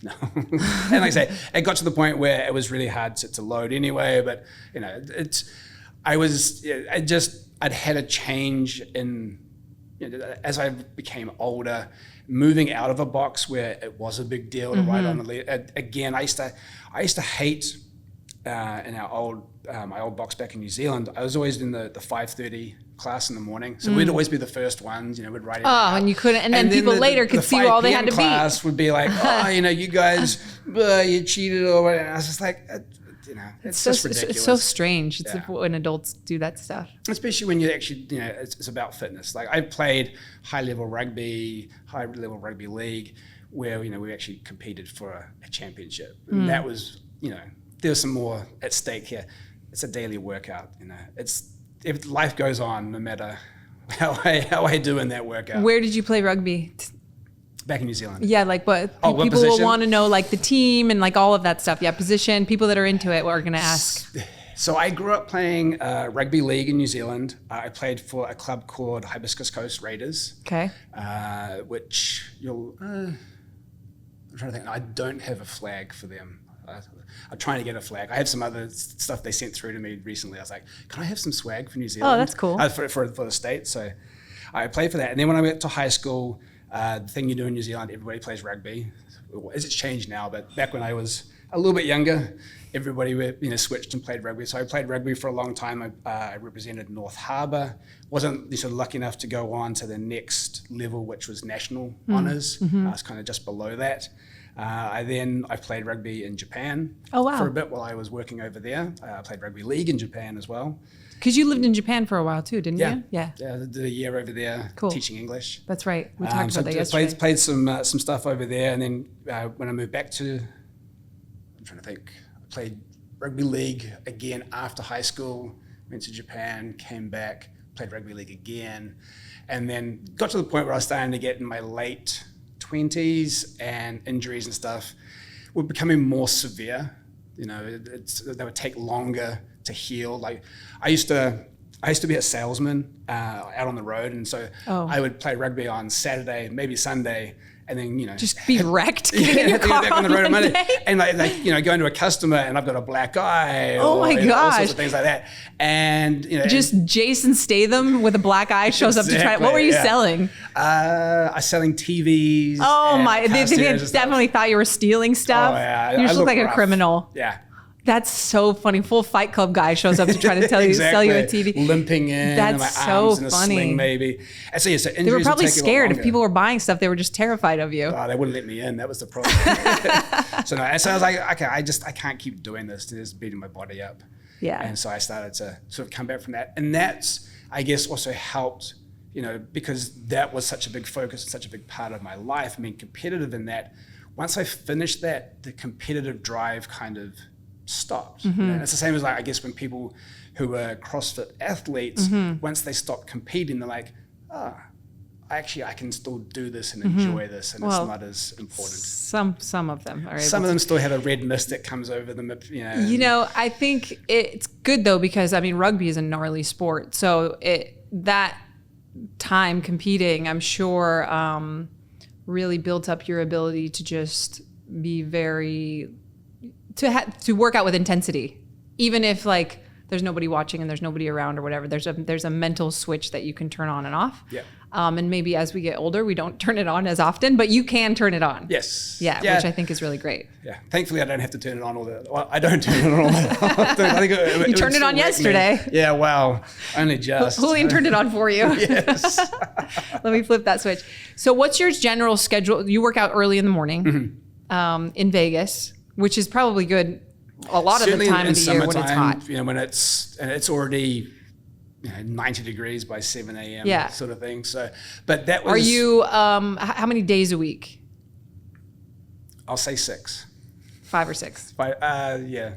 No. And like I say, it got to the point where it was really hard to load anyway, but I'd had a change in, as I became older, moving out of a box where it was a big deal to ride on the lead. Again, I used to hate in my old box back in New Zealand. I was always in the 5:30 class in the morning, so we'd always be the first ones. We'd ride it. Oh, and you couldn't, and then people later could see all they had to beat. The class would be like, you guys, you cheated or whatever. And I was just like. It's just ridiculous. It's so strange when adults do that stuff. Especially when you actually, it's about fitness. Like I played high-level rugby league, where, we actually competed for a championship. And that was, there was some more at stake here. It's a daily workout, if life goes on, no matter how I do in that workout. Where did you play rugby? Back in New Zealand. Yeah, like people will want to know like the team and like all of that stuff. Yeah, position. People that are into it are going to ask. So I grew up playing rugby league in New Zealand. I played for a club called Hibiscus Coast Raiders. Okay. Which I'm trying to think. I don't have a flag for them. I'm trying to get a flag. I have some other stuff they sent through to me recently. I was like, can I have some swag for New Zealand? Oh, that's cool. For the States. So I played for that. And then when I went to high school, the thing you do in New Zealand, everybody plays rugby. It's changed now, but back when I was a little bit younger, everybody switched and played rugby. So I played rugby for a long time. I represented North Harbour. Wasn't sort of lucky enough to go on to the next level, which was national honours. I was kind of just below that. I played rugby in Japan for a bit while I was working over there. I played rugby league in Japan as well. Because you lived in Japan for a while too, didn't you? Yeah, I did a year over there teaching English. That's right. We talked about that yesterday. Played some stuff over there, and then when I moved back to, I'm trying to think, I played rugby league again after high school, went to Japan, came back, played rugby league again, and then got to the point where I was starting to get in my late 20s and injuries and stuff were becoming more severe. They would take longer to heal. Like I used to be a salesman out on the road, and so I would play rugby on Saturday, maybe Sunday, and then just be wrecked getting in your car back on the road on Monday, and going to a customer and I've got a black eye. Oh my gosh, all sorts of things like that, and just Jason Statham with a black eye shows up to try. What were you selling? I was selling TVs. Oh my! They definitely thought you were stealing stuff. Oh yeah, you just look like a criminal. Yeah. That's so funny. Full Fight Club guy shows up to try to sell you a TV. Limping in, that's my so arms in a funny. sling maybe. And so, they were probably scared if people were buying stuff. They were just terrified of you. Oh, they wouldn't let me in. That was the problem. So I was like, okay, I can't keep doing this. Just beating my body up. Yeah. And so I started to sort of come back from that, and that's, I guess, also helped. Because that was such a big focus and such a big part of my life. I mean, competitive in that. Once I finished that, the competitive drive kind of stopped. It's the same as I guess when people who were CrossFit athletes, once they stopped competing, they're like, I can still do this and enjoy this, and it's not as important. Some of them are able Some of them still have a red mist that comes over them, you know. You know, I think it's good though, because I mean, rugby is a gnarly sport. So that time competing, I'm sure, really built up your ability to just be to work out with intensity, even if like there's nobody watching and there's nobody around or whatever. There's a mental switch that you can turn on and off. Yeah. And maybe as we get older, we don't turn it on as often, but you can turn it on. Yes. Yeah, which I think is really great. Yeah. Thankfully, I don't have to turn it on well, I don't turn it on all that often. I think You turned it on yesterday. Yeah, well, only just. Julian turned it on for you. Yes. Let me flip that switch. So what's your general schedule? You work out early in the morning in Vegas, which is probably good a lot Certainly of the time of the year when it's hot. You know, when it's already 90 degrees by 7 a.m. Sort of thing. So, but that was. Are you, how many days a week? I'll say 6. 5 or 6? Yeah.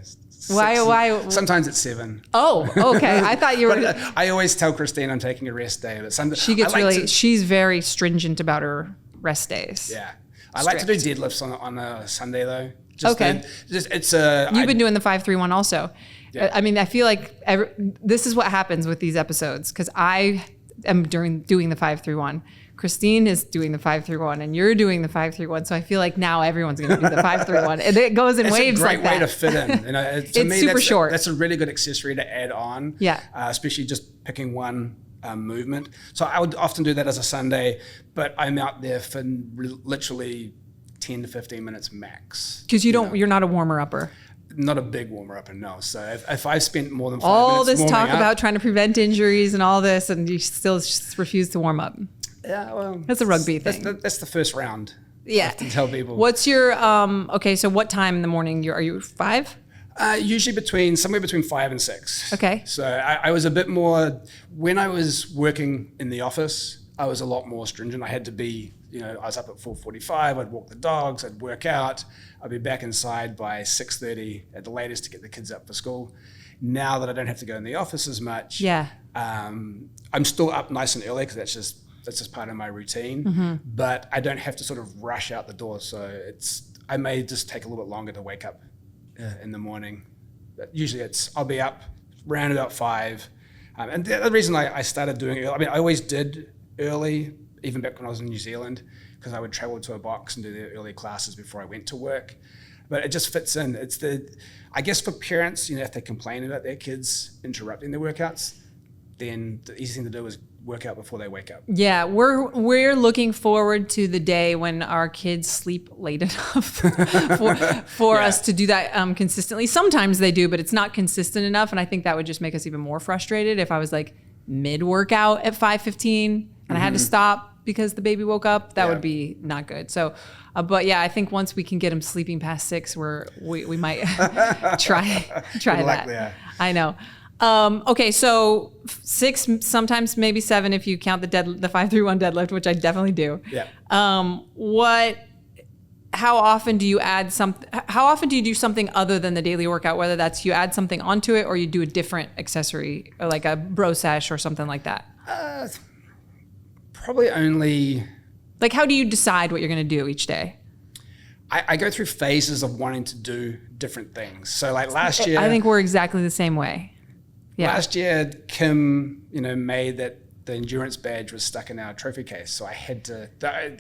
Why? Sometimes it's 7. Oh, okay. I thought you were. I always tell Christine I'm taking a rest day, but she's very stringent about her rest days. Yeah. I like to do deadlifts on a Sunday though. You've been doing the 5-3-1 also. Yeah. I mean, I feel like this is what happens with these episodes, because I am doing the 5-3-1. Christine is doing the 5-3-1, and you're doing the 5-3-1. So I feel like now everyone's going to do the 5-3-1, and it goes in waves like that. It's a great way to fit in. You know, to it's me, super short. That's a really good accessory to add on. Yeah. Especially just picking one movement. So I would often do that as a Sunday, but I'm out there for literally 10 to 15 minutes max. Because you're not a warmer upper. Not a big warmer upper, no. So if I've spent more than 5 all minutes this talk up, about trying to prevent injuries and all this, and you still just refuse to warm up. Yeah, well, that's a rugby thing. That's the first round. Yeah. I have to tell people. What's your okay? So what time in the morning? Are you 5? Usually somewhere between 5 and 6. Okay. So I was a bit more when I was working in the office. I was a lot more stringent. I had to be, I was up at 4:45. I'd walk the dogs. I'd work out. I'd be back inside by 6:30 at the latest to get the kids up for school. Now that I don't have to go in the office as much, I'm still up nice and early because that's just part of my routine. But I don't have to sort of rush out the door. So I may just take a little bit longer to wake up in the morning. But usually I'll be up around about 5. And the other reason I started doing it, I mean, I always did early, even back when I was in New Zealand, because I would travel to a box and do the early classes before I went to work. But it just fits in. I guess for parents, if they complain about their kids interrupting their workouts, then the easy thing to do is work out before they wake up. Yeah, we're looking forward to the day when our kids sleep late enough for us to do that consistently. Sometimes they do, but it's not consistent enough, and I think that would just make us even more frustrated if I was like mid-workout at 5:15 and I had to stop because the baby woke up. That would be not good. So, but yeah, I think once we can get them sleeping past 6, we might try that. Yeah. I know. Okay, so 6, sometimes maybe 7 if you count the 5-3-1 deadlift, which I definitely do. Yeah. How often do you add something? How often do you do something other than the daily workout? Whether that's you add something onto it or you do a different accessory, or like a bro sesh or something like that. Probably only. Like, how do you decide what you're going to do each day? I go through phases of wanting to do different things. So like last year, I think we're exactly the same way. Yeah. Last year, Kim, made that the endurance badge was stuck in our trophy case. So I had to,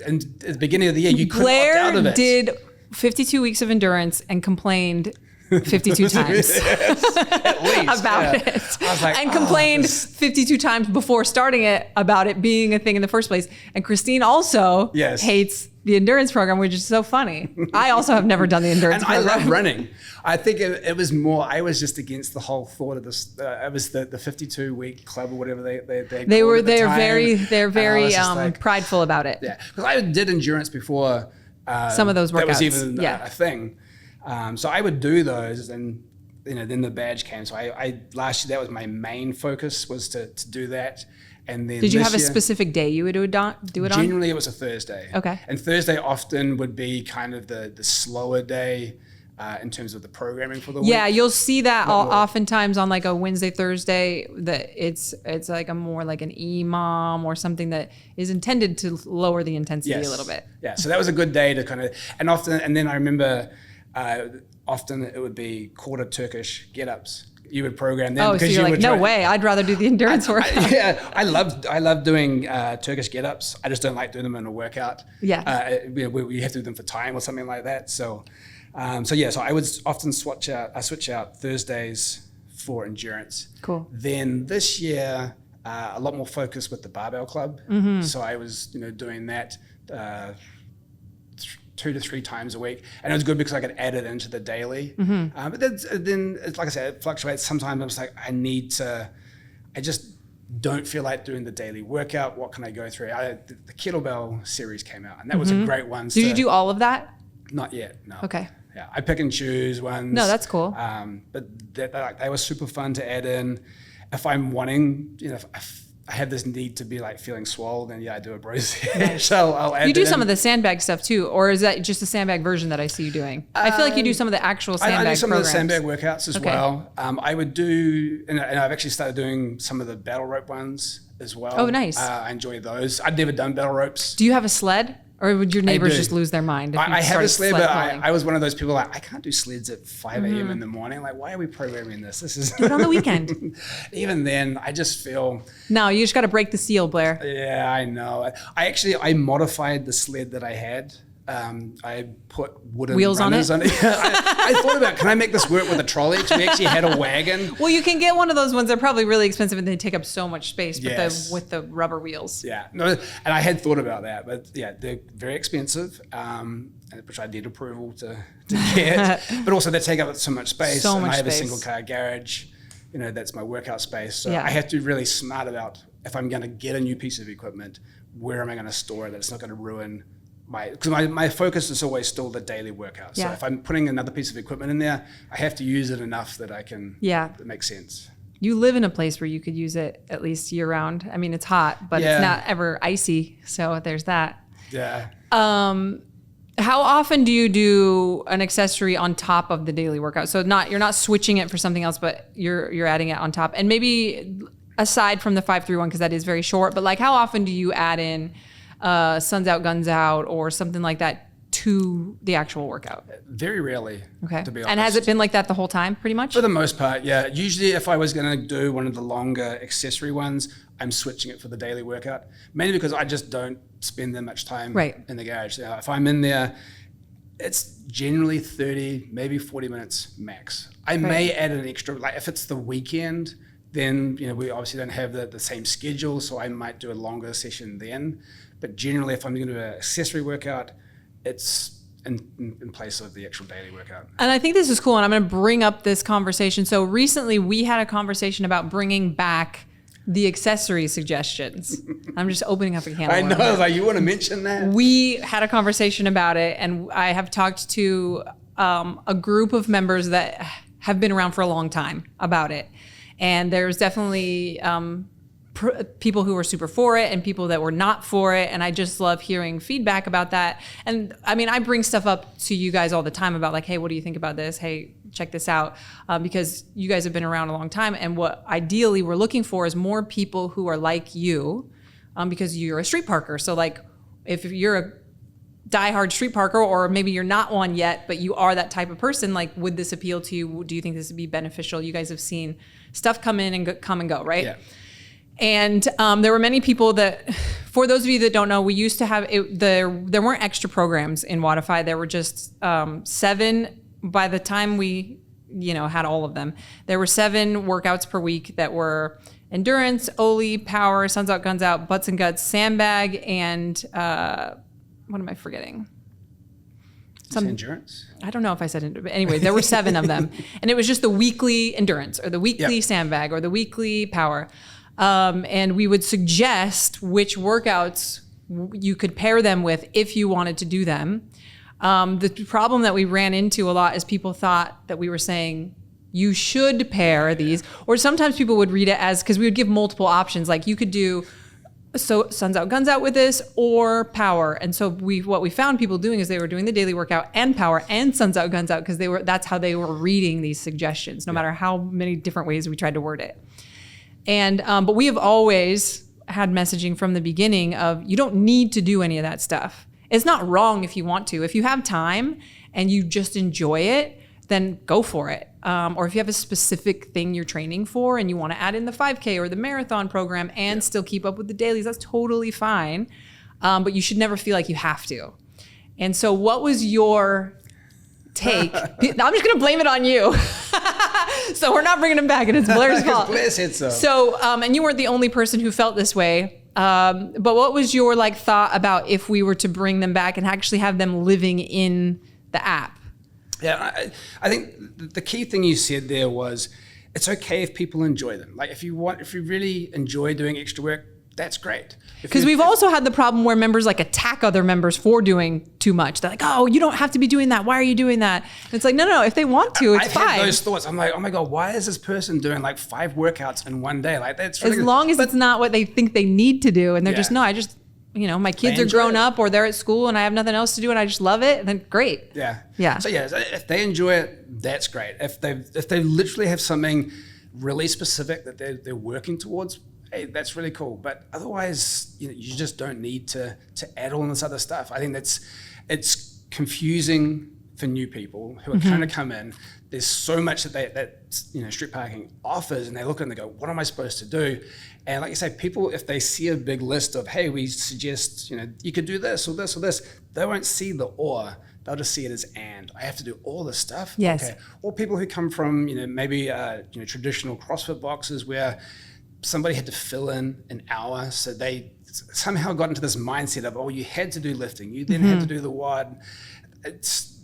and at the beginning of the year, you couldn't opt out of it. Blair did 52 weeks of endurance and complained 52 times at least, about it. I was like, and complained 52 times before starting it about it being a thing in the first place. And Christine also hates the endurance program, which is so funny. I also have never done the endurance program. I love running. I think it was more, I was just against the whole thought of this. It was the 52-week club or whatever they're very prideful about it. Yeah, because I did endurance before. Some of those workouts. That was even a thing. So I would do those, and then the badge came. So I last year, that was my main focus, was to do that. And then did you have a specific day you would do it on? Generally, it was a Thursday. Okay. And Thursday often would be kind of the slower day. in terms of the programming for the week. Yeah, you'll see that oftentimes on like a Wednesday, Thursday, that it's like a more like an EMOM or something that is intended to lower the intensity a little bit. Yeah, so that was a good day to kind of, and then I remember often it would be quarter Turkish get-ups. You would program them. Oh, so you're like, no way, I'd rather do the endurance workout. I love doing Turkish get-ups. I just don't like doing them in a workout. Yeah. We have to do them for time or something like that. So I would often switch out Thursdays for endurance. Cool. Then this year, a lot more focus with the barbell club. So I was, doing that 2 to 3 times a week, and it was good because I could add it into the daily. But then, like I said, it fluctuates. Sometimes I'm just like, I just don't feel like doing the daily workout. What can I go through? The kettlebell series came out, and that was a great one. Did you do all of that? Not yet, no. Okay. Yeah, I pick and choose ones. No, that's cool. But they were super fun to add in. If I'm wanting, if I have this need to be like feeling swole, then I do a bros. So I'll add. You do some of the sandbag stuff too, or is that just the sandbag version that I see you doing? I feel like you do some of the actual sandbag I do some programs. of the sandbag workouts as well. I would do, and I've actually started doing some of the battle rope ones as well. Oh, nice. I enjoy those. I'd never done battle ropes. Do you have a sled? Or would your neighbors do. just lose their mind? If you I have a sled, but pulling? I was one of those people like, I can't do sleds at 5 a.m. in the morning. Like, why are we programming this? This is do it on the weekend. Even then, I just feel. No, you just got to break the seal, Blair. Yeah, I know. I modified the sled that I had. I put wooden wheels on it. I thought about, can I make this work with a trolley? Because we actually had a wagon. Well, you can get one of those ones. They're probably really expensive and they take up so much space with the rubber wheels. Yeah, no, and I had thought about that, but they're very expensive, which I need approval to get. But also they take up so much space. I have a single car garage. That's my workout space. So I have to be really smart about if I'm going to get a new piece of equipment, where am I going to store it that it's not going to ruin because my focus is always still the daily workout. So if I'm putting another piece of equipment in there, I have to use it enough that I can. That makes sense. You live in a place where you could use it at least year round. I mean, it's hot, but it's not ever icy. So there's that. Yeah. How often do you do an accessory on top of the daily workout? So you're not switching it for something else, but you're adding it on top. And maybe aside from the 5-3-1, because that is very short, but like how often do you add in Suns Out, Guns Out, or something like that to the actual workout? Very rarely, to be honest. And has it been like that the whole time, pretty much? For the most part, yeah. Usually if I was going to do one of the longer accessory ones, I'm switching it for the daily workout, mainly because I just don't spend that much time in the garage. If I'm in there, it's generally 30, maybe 40 minutes max. I may add an extra, like if it's the weekend, then we obviously don't have the same schedule, so I might do a longer session then. But generally, if I'm going to do an accessory workout, it's in place of the actual daily workout. And I think this is cool, and I'm going to bring up this conversation. So recently, we had a conversation about bringing back the accessory suggestions. I'm just opening up a can of worms. I know, like you want to mention that? We had a conversation about it, and I have talked to a group of members that have been around for a long time about it. And there's definitely people who were super for it and people that were not for it. And I just love hearing feedback about that. And I mean, I bring stuff up to you guys all the time about like, hey, what do you think about this? Hey, check this out. Because you guys have been around a long time. And what ideally we're looking for is more people who are like you, because you're a street parker. So like if you're a diehard street parker, or maybe you're not one yet, but you are that type of person, like would this appeal to you? Do you think this would be beneficial? You guys have seen stuff come in and come and go, right? Yeah. And there were many people that, for those of you that don't know, we used to have, there weren't extra programs in Wodify. There were just 7, by the time we, had all of them, there were 7 workouts per week that were endurance, Oli, power, Suns Out, Guns Out, butts and guts, sandbag, and what am I forgetting? Endurance? I don't know if I said it, but anyway, there were 7 of them. And it was just the weekly endurance or the weekly sandbag or the weekly power. And we would suggest which workouts you could pair them with if you wanted to do them. The problem that we ran into a lot is people thought that we were saying you should pair these, or sometimes people would read it as, because we would give multiple options. Like you could do so Suns Out, Guns Out with this or power. And so what we found people doing is they were doing the daily workout and power and Suns Out, Guns Out because that's how they were reading these suggestions, no matter how many different ways we tried to word it. And but we have always had messaging from the beginning of you don't need to do any of that stuff. It's not wrong if you want to. If you have time and you just enjoy it, then go for it. Or if you have a specific thing you're training for and you want to add in the 5K or the marathon program and still keep up with the dailies, that's totally fine. But you should never feel like you have to. And so what was your take? I'm just going to blame it on you. So we're not bringing him back and it's Blair's fault. Blair said so. So, and you weren't the only person who felt this way. But what was your thought about if we were to bring them back and actually have them living in the app? Yeah, I think the key thing you said there was it's okay if people enjoy them. Like if you really enjoy doing extra work, that's great. Because we've also had the problem where members attack other members for doing too much. They're like, oh, you don't have to be doing that. Why are you doing that? And it's like, no, if they want to, it's fine. I've had those thoughts. I'm like, oh my God, why is this person doing 5 workouts in one day? That's really as long as it's not what they think they need to do. And they're just, no, I just, my kids are grown up or they're at school and I have nothing else to do and I just love it, then great. Yeah. Yeah. So if they enjoy it, that's great. If they literally have something really specific that they're working towards, hey, that's really cool. But otherwise, you just don't need to add all this other stuff. I think it's confusing for new people who are trying to come in. There's so much that street parking offers, and they look and they go, what am I supposed to do? And like you say, people, if they see a big list of, hey, we suggest, you could do this or this or this, they won't see the or. They'll just see it as and. I have to do all this stuff? Yes. Okay. Or people who come from, maybe traditional CrossFit boxes where somebody had to fill in an hour, so they somehow got into this mindset of, oh, you had to do lifting, you then had to do the WOD.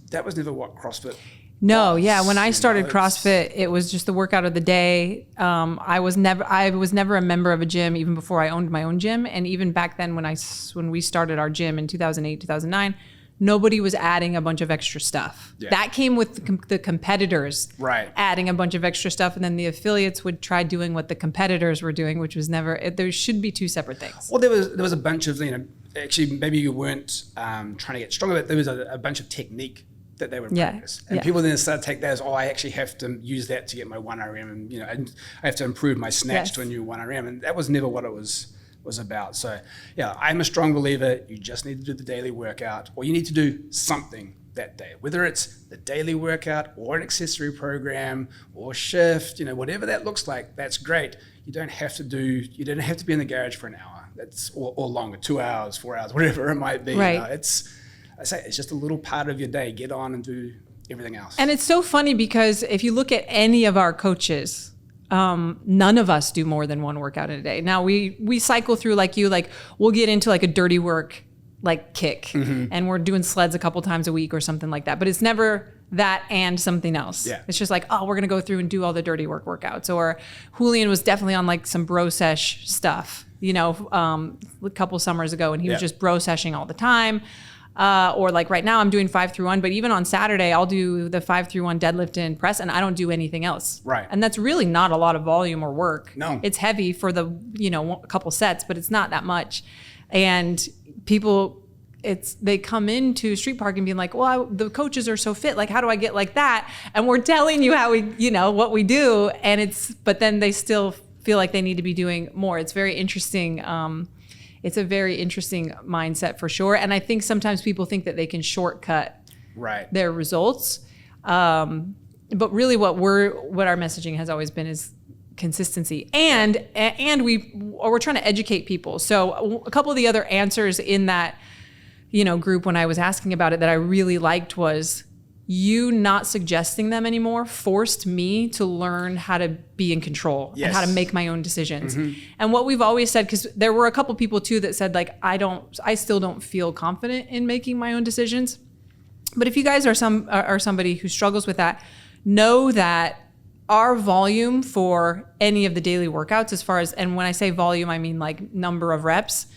That was never what CrossFit No, was. yeah. When I started CrossFit, it was just the workout of the day. I was never a member of a gym even before I owned my own gym, and even back then when we started our gym in 2008, 2009. Nobody was adding a bunch of extra stuff. Yeah. That came with the competitors adding a bunch of extra stuff. And then the affiliates would try doing what the competitors were doing, which was never, there should be two separate things. Well, there was a bunch of, actually maybe you weren't trying to get stronger, but there was a bunch of technique that they would practice. And people then started to take that as, I actually have to use that to get my 1RM and, and I have to improve my snatch to a new 1RM. And that was never what it was about. So yeah, I'm a strong believer you just need to do the daily workout, or you need to do something that day, whether it's the daily workout or an accessory program or shift, whatever that looks like, that's great. You don't have to be in the garage for an hour. That's or longer, 2 hours, 4 hours, whatever it might be. Right. It's just a little part of your day. Get on and do everything else. And it's so funny because if you look at any of our coaches, none of us do more than one workout in a day. Now we cycle through we'll get into a dirty work kick and we're doing sleds a couple times a week or something like that. But it's never that and something else. Yeah. It's just we're going to go through and do all the dirty work workouts. Or Julian was definitely on some bro sesh stuff, a couple summers ago, and he was just bro seshing all the time. Or right now I'm doing 5-through-1, but even on Saturday, I'll do the 5-through-1 deadlift and press, and I don't do anything else. Right. And that's really not a lot of volume or work. No. It's heavy for the, a couple sets, but it's not that much. And people, they come into street parking being like, well, the coaches are so fit. How do I get like that? And we're telling you how we, what we do. And but then they still feel like they need to be doing more. It's very interesting. It's a very interesting mindset for sure. And I think sometimes people think that they can shortcut their results. But really what our messaging has always been is consistency. And we're trying to educate people. So a couple of the other answers in that, group when I was asking about it that I really liked was, you not suggesting them anymore forced me to learn how to be in control and how to make my own decisions. And what we've always said, because there were a couple people too that said I still don't feel confident in making my own decisions. But if you guys are somebody who struggles with that, know that our volume for any of the daily workouts, and when I say volume, I mean number of reps,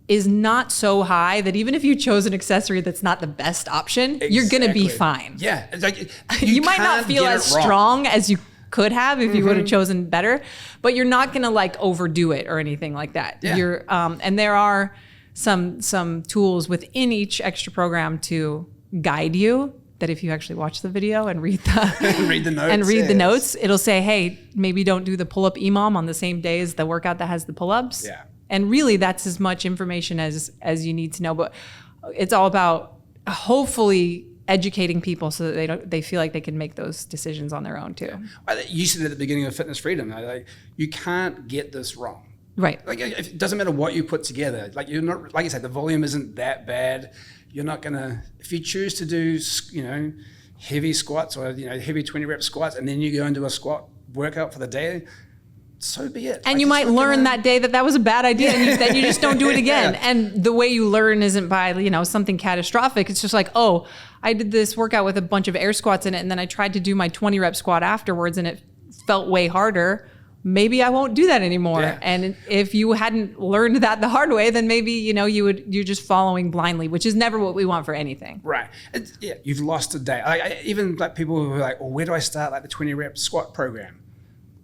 is not so high that even if you chose an accessory that's not the best option, you're going to be fine. Yeah. You might not feel as strong as you could have if you would have chosen better, but you're not going to like overdo it or anything like that. Yeah. And there are some tools within each extra program to guide you, that if you actually watch the video and read the notes, it'll say, hey, maybe don't do the pull-up EMOM on the same day as the workout that has the pull-ups. Yeah. And really that's as much information as you need to know. But it's all about hopefully educating people so that they feel like they can make those decisions on their own too. Yeah. You said at the beginning of Fitness Freedom, like, you can't get this wrong. Right. Like, it doesn't matter what you put together. Like, you're not, like you said, the volume isn't that bad. You're not gonna, if you choose to do, heavy squats or, heavy 20 rep squats, and then you go into a squat workout for the day, so be it. And you might learn that day that was a bad idea, and then you just don't do it again. Yeah. And the way you learn isn't by, something catastrophic. It's just like, oh, I did this workout with a bunch of air squats in it, and then I tried to do my 20 rep squat afterwards, and it felt way harder. Maybe I won't do that anymore. Yeah. And if you hadn't learned that the hard way, then maybe, you're just following blindly, which is never what we want for anything. Right. You've lost a day. Even like people who are like, well, where do I start like the 20 rep squat program?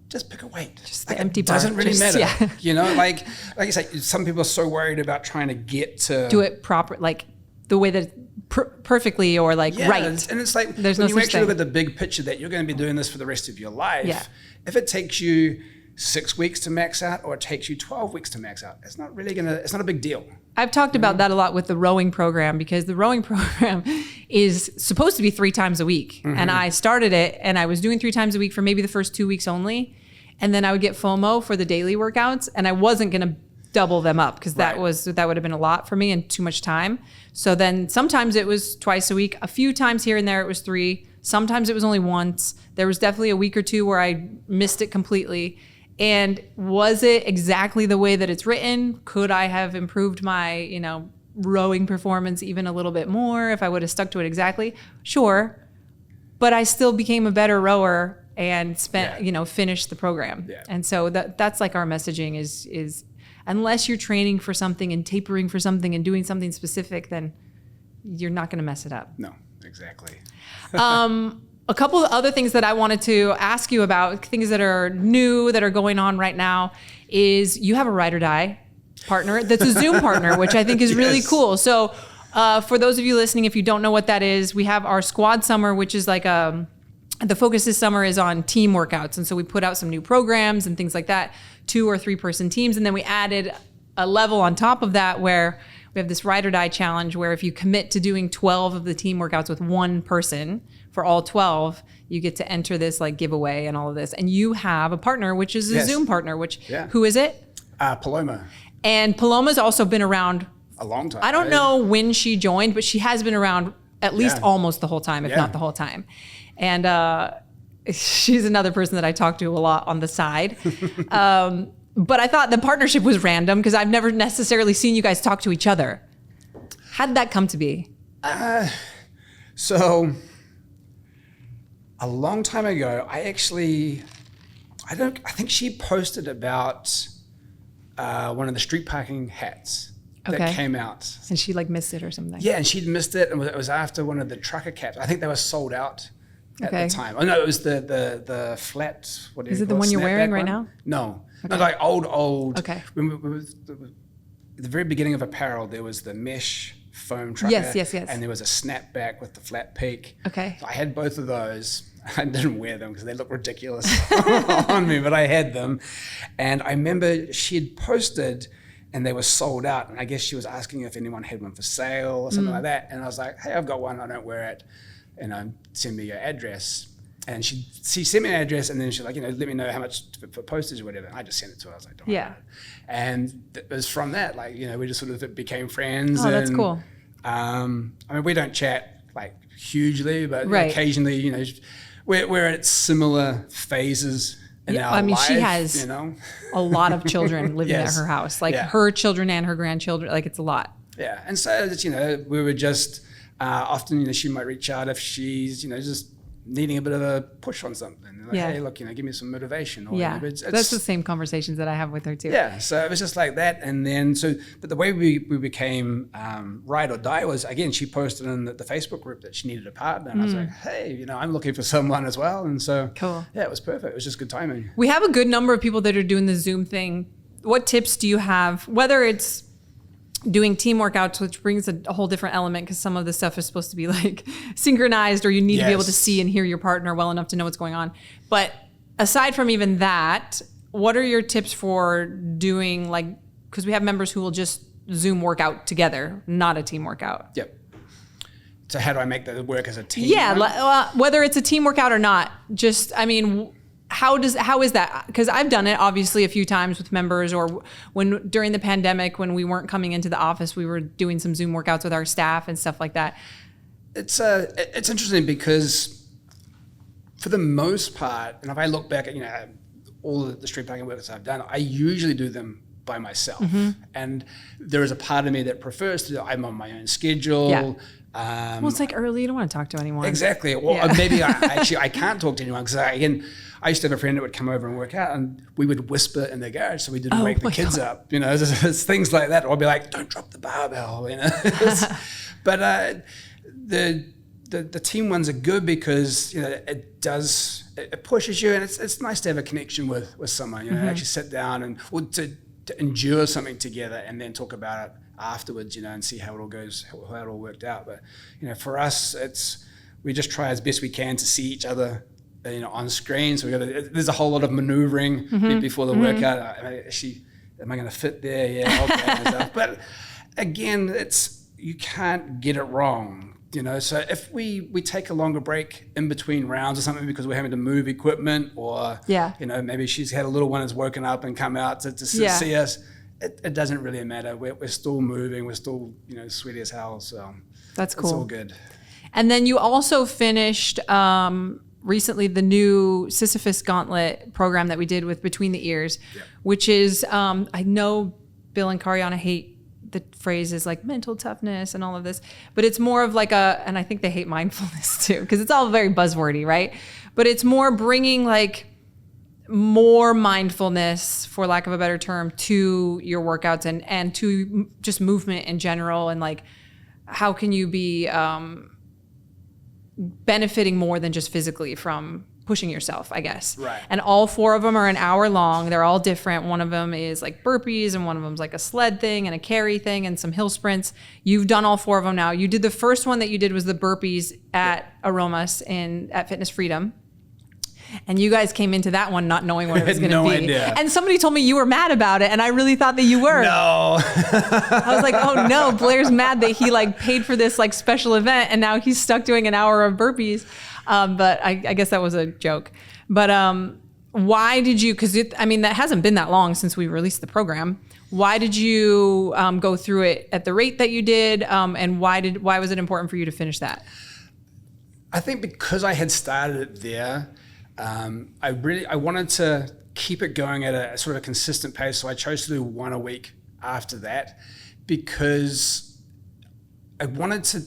Just pick a weight. Just the empty bar. It doesn't really matter. Yeah. Like you say, some people are so worried about trying to get to do it proper, like the way that perfectly or like right. And it's like, there's when no you such actually thing. look at the big picture that you're going to be doing this for the rest of your life. Yeah. If it takes you 6 weeks to max out or it takes you 12 weeks to max out, it's not a big deal. I've talked about that a lot with the rowing program, because the rowing program is supposed to be 3 times a week. Mm-hmm. And I started it and I was doing 3 times a week for maybe the first 2 weeks only. And then I would get FOMO for the daily workouts, and I wasn't going to double them up because that would have been a lot for me and too much time. So then sometimes it was twice a week, a few times here and there it was 3. Sometimes it was only once. There was definitely a week or 2 where I missed it completely. And was it exactly the way that it's written? Could I have improved my, rowing performance even a little bit more if I would have stuck to it exactly? Sure. But I still became a better rower and finished the program. Yeah. And so that's like our messaging is unless you're training for something and tapering for something and doing something specific, then you're not going to mess it up. No, exactly. A couple of other things that I wanted to ask you about, things that are new, that are going on right now, is you have a ride or die partner that's a Zoom partner, which I think is really cool. So for those of you listening, if you don't know what that is, we have our squad summer, which is like the focus this summer is on team workouts. And so we put out some new programs and things like that, 2 or 3 person teams. And then we added a level on top of that where we have this ride or die challenge where if you commit to doing 12 of the team workouts with one person for all 12, you get to enter this like giveaway and all of this. And you have a partner, which is a Zoom partner, who is it? Paloma. And Paloma's also been around a long time. I don't know when she joined, but she has been around at least almost the whole time, if not the whole time. And she's another person that I talk to a lot on the side. But I thought the partnership was random because I've never necessarily seen you guys talk to each other. How did that come to be? So a long time ago, I think she posted about one of the street parking hats that came out. And she like missed it or something. Yeah, and she'd missed it, and it was after one of the trucker caps. I think they were sold out at the time. Oh no, it was the flat. What is it? The one you're wearing right now? No, no, like old. Okay. At the very beginning of apparel, there was the mesh foam trucker. Yes. And there was a snapback with the flat peak. Okay. So I had both of those. I didn't wear them because they look ridiculous on me, but I had them. And I remember she had posted and they were sold out. And I guess she was asking if anyone had one for sale or something like that. And I was like, hey, I've got one. I don't wear it. And send me your address. And she sent me an address, and then she's like, let me know how much for postage or whatever. And I just sent it to her. I was like, don't worry about it. And it was from that, like, we just sort of became friends. Oh, that's cool. I mean, we don't chat like hugely, but occasionally, we're at similar phases in our life. She has a lot of children living at her house, like her children and her grandchildren. Like it's a lot. Yeah, and so we were just often, she might reach out if she's, just needing a bit of a push on something. They're like, Yeah. hey, look, give me some motivation. Or, Yeah. it's, That's the same conversations that I have with her too. yeah, so it was just like that. And then, but the way we became ride or die was, again, she posted in the Facebook group that she needed a partner. And I was like, hey, I'm looking for someone as well. And so, Cool. Yeah, it was perfect. It was just good timing. We have a good number of people that are doing the Zoom thing. What tips do you have, whether it's doing team workouts, which brings a whole different element because some of the stuff is supposed to be like synchronized, or you need to be able to see and hear your partner well enough to know what's going on. But aside from even that, what are your tips for doing, like, because we have members who will just Zoom workout together, not a team workout. Yep. So how do I make that work as a team? Yeah, whether it's a team workout or not, just, I mean, how is that? Because I've done it obviously a few times with members, or when during the pandemic when we weren't coming into the office, we were doing some Zoom workouts with our staff and stuff like that. It's interesting because for the most part, and if I look back at all of the street parking workouts I've done, I usually do them by myself, and there is a part of me that prefers to. I'm on my own schedule. Yeah. Well, it's like early. You don't want to talk to anyone. Exactly. Well, maybe I can't talk to anyone because I used to have a friend that would come over and work out, and we would whisper in the garage so we didn't wake the kids up. It's things like that. Or I'd be like, "Don't drop the barbell," But the team ones are good because it pushes you, and it's nice to have a connection with someone. Actually sit down and to endure something together, and then talk about it afterwards, and see how it all goes, how it all worked out. But for us, we just try as best we can to see each other, on screen. So there's a whole lot of maneuvering before the workout. Am I going to fit there? Yeah, okay, and stuff. But again, you can't get it wrong. So if we take a longer break in between rounds or something because we're having to move equipment, or maybe she's had a little one that's woken up and come out to see us. It doesn't really matter. We're still moving. We're still, sweaty as hell. So that's cool. It's all good. And then you also finished recently the new Sisyphus Gauntlet program that we did with Between the Ears, which is, I know Bill and Kariana hate the phrases like mental toughness and all of this, but it's more of like and I think they hate mindfulness too, because it's all very buzzwordy, right? But it's more bringing like more mindfulness, for lack of a better term, to your workouts and to just movement in general, and like how can you be benefiting more than just physically from pushing yourself, I guess. Right. And all 4 of them are an hour long. They're all different. One of them is like burpees, and one of them's like a sled thing and a carry thing and some hill sprints. You've done all 4 of them now. You did the first one that you did was the burpees at Aromas at Fitness Freedom. And you guys came into that one not knowing what it was going to no be. idea. And somebody told me you were mad about it, and I really thought that you were. No. I was like, oh no, Blair's mad that he like paid for this like special event, and now he's stuck doing an hour of burpees. But I guess that was a joke. But why did you? Because that hasn't been that long since we released the program. Why did you go through it at the rate that you did? And why was it important for you to finish that? I think because I had started it there. I wanted to keep it going at a sort of a consistent pace, so I chose to do 1 a week after that because I wanted to.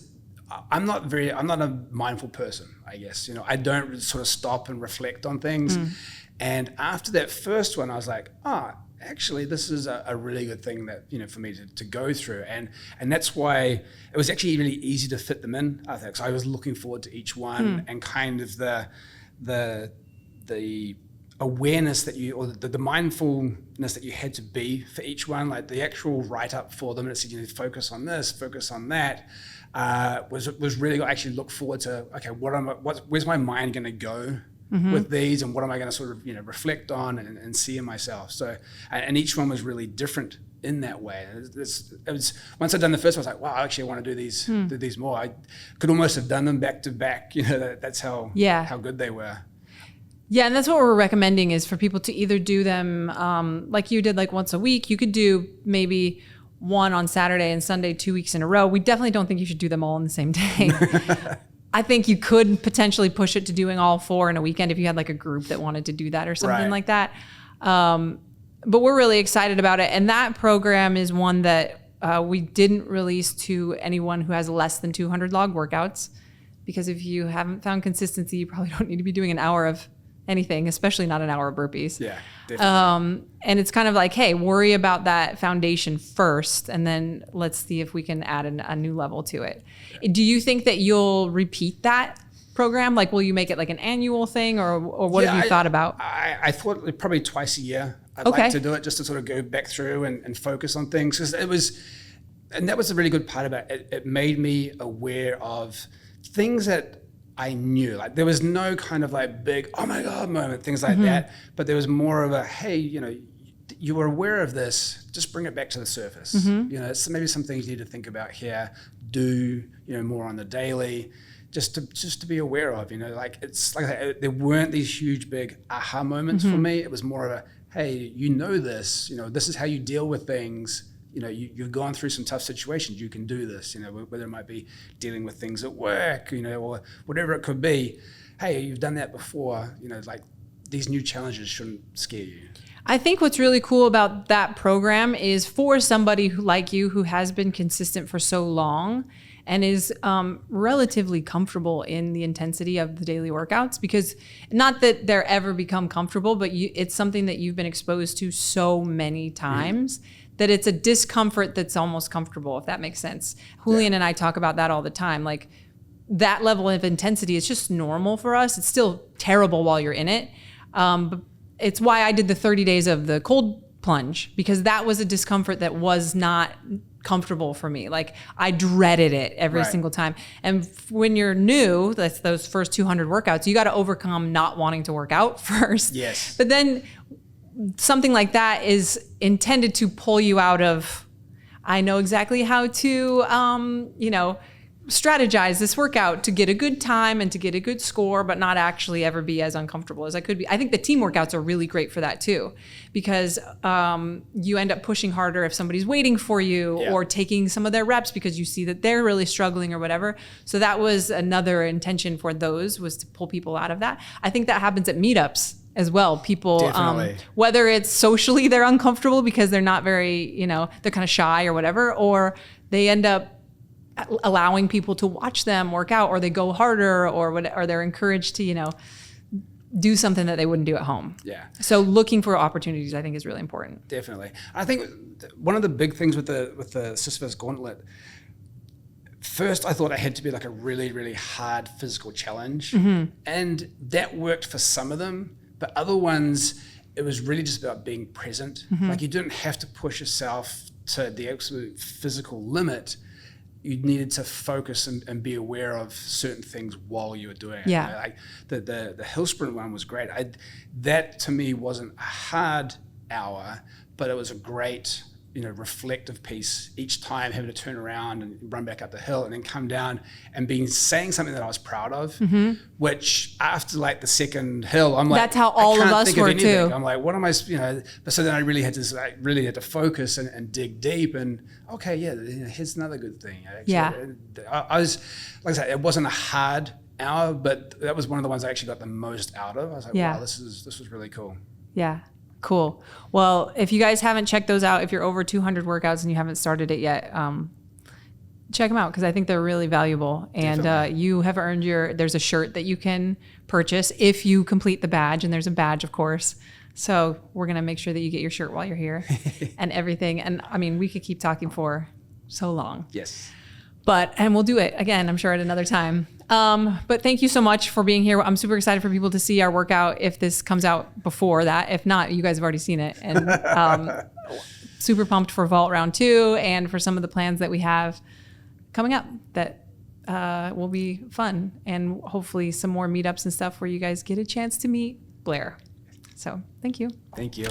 I'm not a mindful person, I guess. I don't sort of stop and reflect on things. And after that first one, I was like, actually, this is a really good thing that for me to go through, and that's why it was actually really easy to fit them in. I think so. I was looking forward to each one, and kind of the awareness that or the mindfulness that you had to be for each one, like the actual write up for them, and it said focus on this, focus on that, was really actually look forward to. Okay, where's my mind going to go with these, and what am I going to sort of reflect on and see in myself? So, and each one was really different in that way. It was once I'd done the first one, I was like, wow, I actually want to do these more. I could almost have done them back to back. That's how good they were. Yeah, and that's what we're recommending is for people to either do them like you did, like once a week. You could do maybe one on Saturday and Sunday, 2 weeks in a row. We definitely don't think you should do them all on the same day. I think you could potentially push it to doing all 4 in a weekend if you had like a group that wanted to do that or something like that. But we're really excited about it. And that program is one that we didn't release to anyone who has less than 200 log workouts because if you haven't found consistency, you probably don't need to be doing an hour of anything, especially not an hour of burpees. Yeah, definitely. And it's kind of like, hey, worry about that foundation first, and then let's see if we can add a new level to it. Yeah. Do you think that you'll repeat that program? Like, will you make it like an annual thing, or what have you thought about? I thought probably twice a year. I'd like to do it just to sort of go back through and focus on things, because and that was a really good part about it. It made me aware of things that I knew. Like, there was no kind of like big, oh my God moment, things like that. But there was more of a, hey, you were aware of this, just bring it back to the surface. It's maybe some things you need to think about here, do, more on the daily, just to be aware of, like, it's like there weren't these huge, big aha moments for me. It was more of a, hey, this, this is how you deal with things. You've gone through some tough situations. You can do this, whether it might be dealing with things at work, or whatever it could be. Hey, you've done that before, like, these new challenges shouldn't scare you. I think what's really cool about that program is for somebody like you who has been consistent for so long and is relatively comfortable in the intensity of the daily workouts, because not that they're ever become comfortable, but it's something that you've been exposed to so many times that it's a discomfort that's almost comfortable, if that makes sense. Julian and I talk about that all the time. Like, that level of intensity is just normal for us. It's still terrible while you're in it. But it's why I did the 30 days of the cold plunge, because that was a discomfort that was not comfortable for me. Like, I dreaded it every single time. And when you're new, that's those first 200 workouts, you got to overcome not wanting to work out first. Yes. But then something like that is intended to pull you out of, I know exactly how to, strategize this workout to get a good time and to get a good score, but not actually ever be as uncomfortable as I could be. I think the team workouts are really great for that too, because you end up pushing harder if somebody's waiting for you or taking some of their reps because you see that they're really struggling or whatever. So that was another intention for those, was to pull people out of that. I think that happens at meetups as well. People, whether it's socially they're uncomfortable because they're not very, they're kind of shy or whatever, or they end up allowing people to watch them work out, or they go harder, or they're encouraged to, do something that they wouldn't do at home. Yeah. So looking for opportunities, I think, is really important. Definitely. I think one of the big things with the Sisyphus Gauntlet, first I thought it had to be like a really, really hard physical challenge. And that worked for some of them. But other ones, it was really just about being present. Like, you didn't have to push yourself to the absolute physical limit. You needed to focus and be aware of certain things while you were doing it. Yeah. Like the hill sprint one was great. That to me wasn't a hard hour, but it was a great, reflective piece each time, having to turn around and run back up the hill and then come down and saying something that I was proud of, which after like the second hill, I'm like, that's how all of us were too. I'm like, what am I, but so then I really had to focus and dig deep and here's another good thing. Actually, I was, like I said, it wasn't a hard hour, but that was one of the ones I actually got the most out of. I was like, wow, this was really cool. Yeah. Cool. Well, if you guys haven't checked those out, if you're over 200 workouts and you haven't started it yet, check them out, because I think they're really valuable. And you have earned there's a shirt that you can purchase if you complete the badge, and there's a badge, of course. So we're going to make sure that you get your shirt while you're here and everything. And I mean, we could keep talking for so long. Yes. And we'll do it again, I'm sure, at another time. But thank you so much for being here. I'm super excited for people to see our workout if this comes out before that. If not, you guys have already seen it. And super pumped for Vault Round 2 and for some of the plans that we have coming up that will be fun. And hopefully some more meetups and stuff where you guys get a chance to meet Blair. So thank you. Thank you.